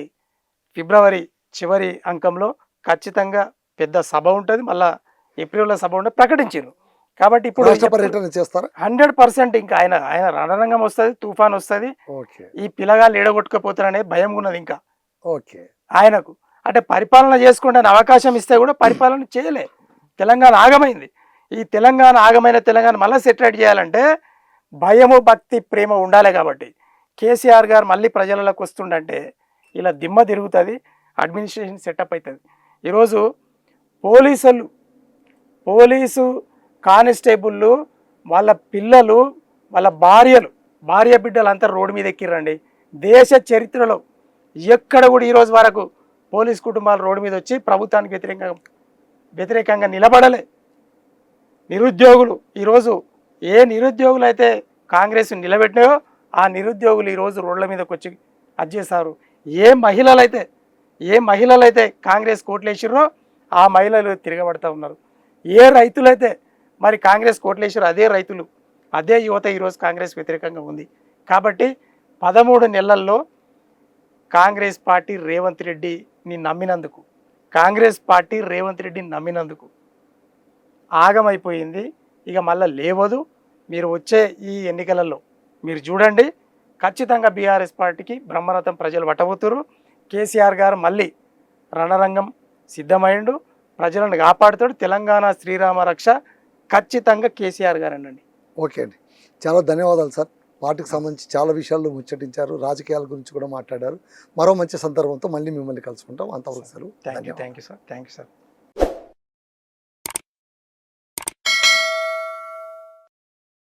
ఫిబ్రవరి చివరి అంకంలో ఖచ్చితంగా పెద్ద సభ ఉంటుంది, మళ్ళా ఏప్రిల్లో సభ ఉంటుంది ప్రకటించారు. కాబట్టి ఇప్పుడు రాష్ట్ర పర్యటన చేస్తారా? 100% ఇంకా ఆయన ఆయన రణరంగం వస్తుంది, తుఫాన్ వస్తుంది. ఓకే ఈ పిల్లగాళ్ళు ఏడగొట్టుకపోతారనే భయం ఉన్నది ఇంకా ఓకే ఆయనకు. అంటే పరిపాలన చేసుకోవడానికి అవకాశం ఇస్తే కూడా పరిపాలన చేయలే. తెలంగాణ ఆగమైంది. ఈ తెలంగాణ ఆగమైన తెలంగాణ మళ్ళీ సెటిలైట్ చేయాలంటే భయము, భక్తి, ప్రేమ ఉండాలి. కాబట్టి కేసీఆర్ గారు మళ్ళీ ప్రజలలోకి వస్తుండంటే ఇలా దిమ్మ తిరుగుతుంది, అడ్మినిస్ట్రేషన్ సెటప్ అవుతుంది. ఈరోజు పోలీసు కానిస్టేబుళ్ళు వాళ్ళ పిల్లలు, వాళ్ళ భార్య బిడ్డలు అంతా రోడ్డు మీద ఎక్కిర్రండి. దేశ చరిత్రలో ఎక్కడ కూడా ఈరోజు వరకు పోలీస్ కుటుంబాలు రోడ్డు మీద వచ్చి ప్రభుత్వానికి వ్యతిరేకంగా నిలబడలే. నిరుద్యోగులు ఈరోజు ఏ నిరుద్యోగులు అయితే కాంగ్రెస్ నిలబెట్టినాయో ఆ నిరుద్యోగులు ఈరోజు రోడ్ల మీదకి వచ్చి అది చేస్తారు. ఏ మహిళలైతే కాంగ్రెస్ కోట్లేసిర్రో ఆ మహిళలు తిరగబడతా ఉన్నారు. ఏ రైతులైతే మరి కాంగ్రెస్ కోట్లేసిర్రో అదే రైతులు, అదే యువత ఈరోజు కాంగ్రెస్ వ్యతిరేకంగా ఉంది. కాబట్టి 13 నెలల్లో కాంగ్రెస్ పార్టీ రేవంత్ రెడ్డిని నమ్మినందుకు ఆగమైపోయింది. ఇక మళ్ళీ లేవదు. మీరు వచ్చే ఈ ఎన్నికలలో మీరు చూడండి, ఖచ్చితంగా బీఆర్ఎస్ పార్టీకి బ్రహ్మరథం ప్రజలు పట్టబోతున్నారు. కేసీఆర్ గారు మళ్ళీ రణరంగం సిద్ధమైండు, ప్రజలను కాపాడుతాడు. తెలంగాణ శ్రీరామ రక్ష ఖచ్చితంగా కేసీఆర్ గారేనండి. ఓకే అండి, చాలా ధన్యవాదాలు సార్. పార్టీకి సంబంధించి చాలా విషయాలు ముచ్చటించారు, రాజకీయాల గురించి కూడా మాట్లాడారు. మరో మంచి సందర్భంతో మళ్ళీ మిమ్మల్ని కలుసుకుంటాం. అంతవరకు సెలవు. Thank you sir.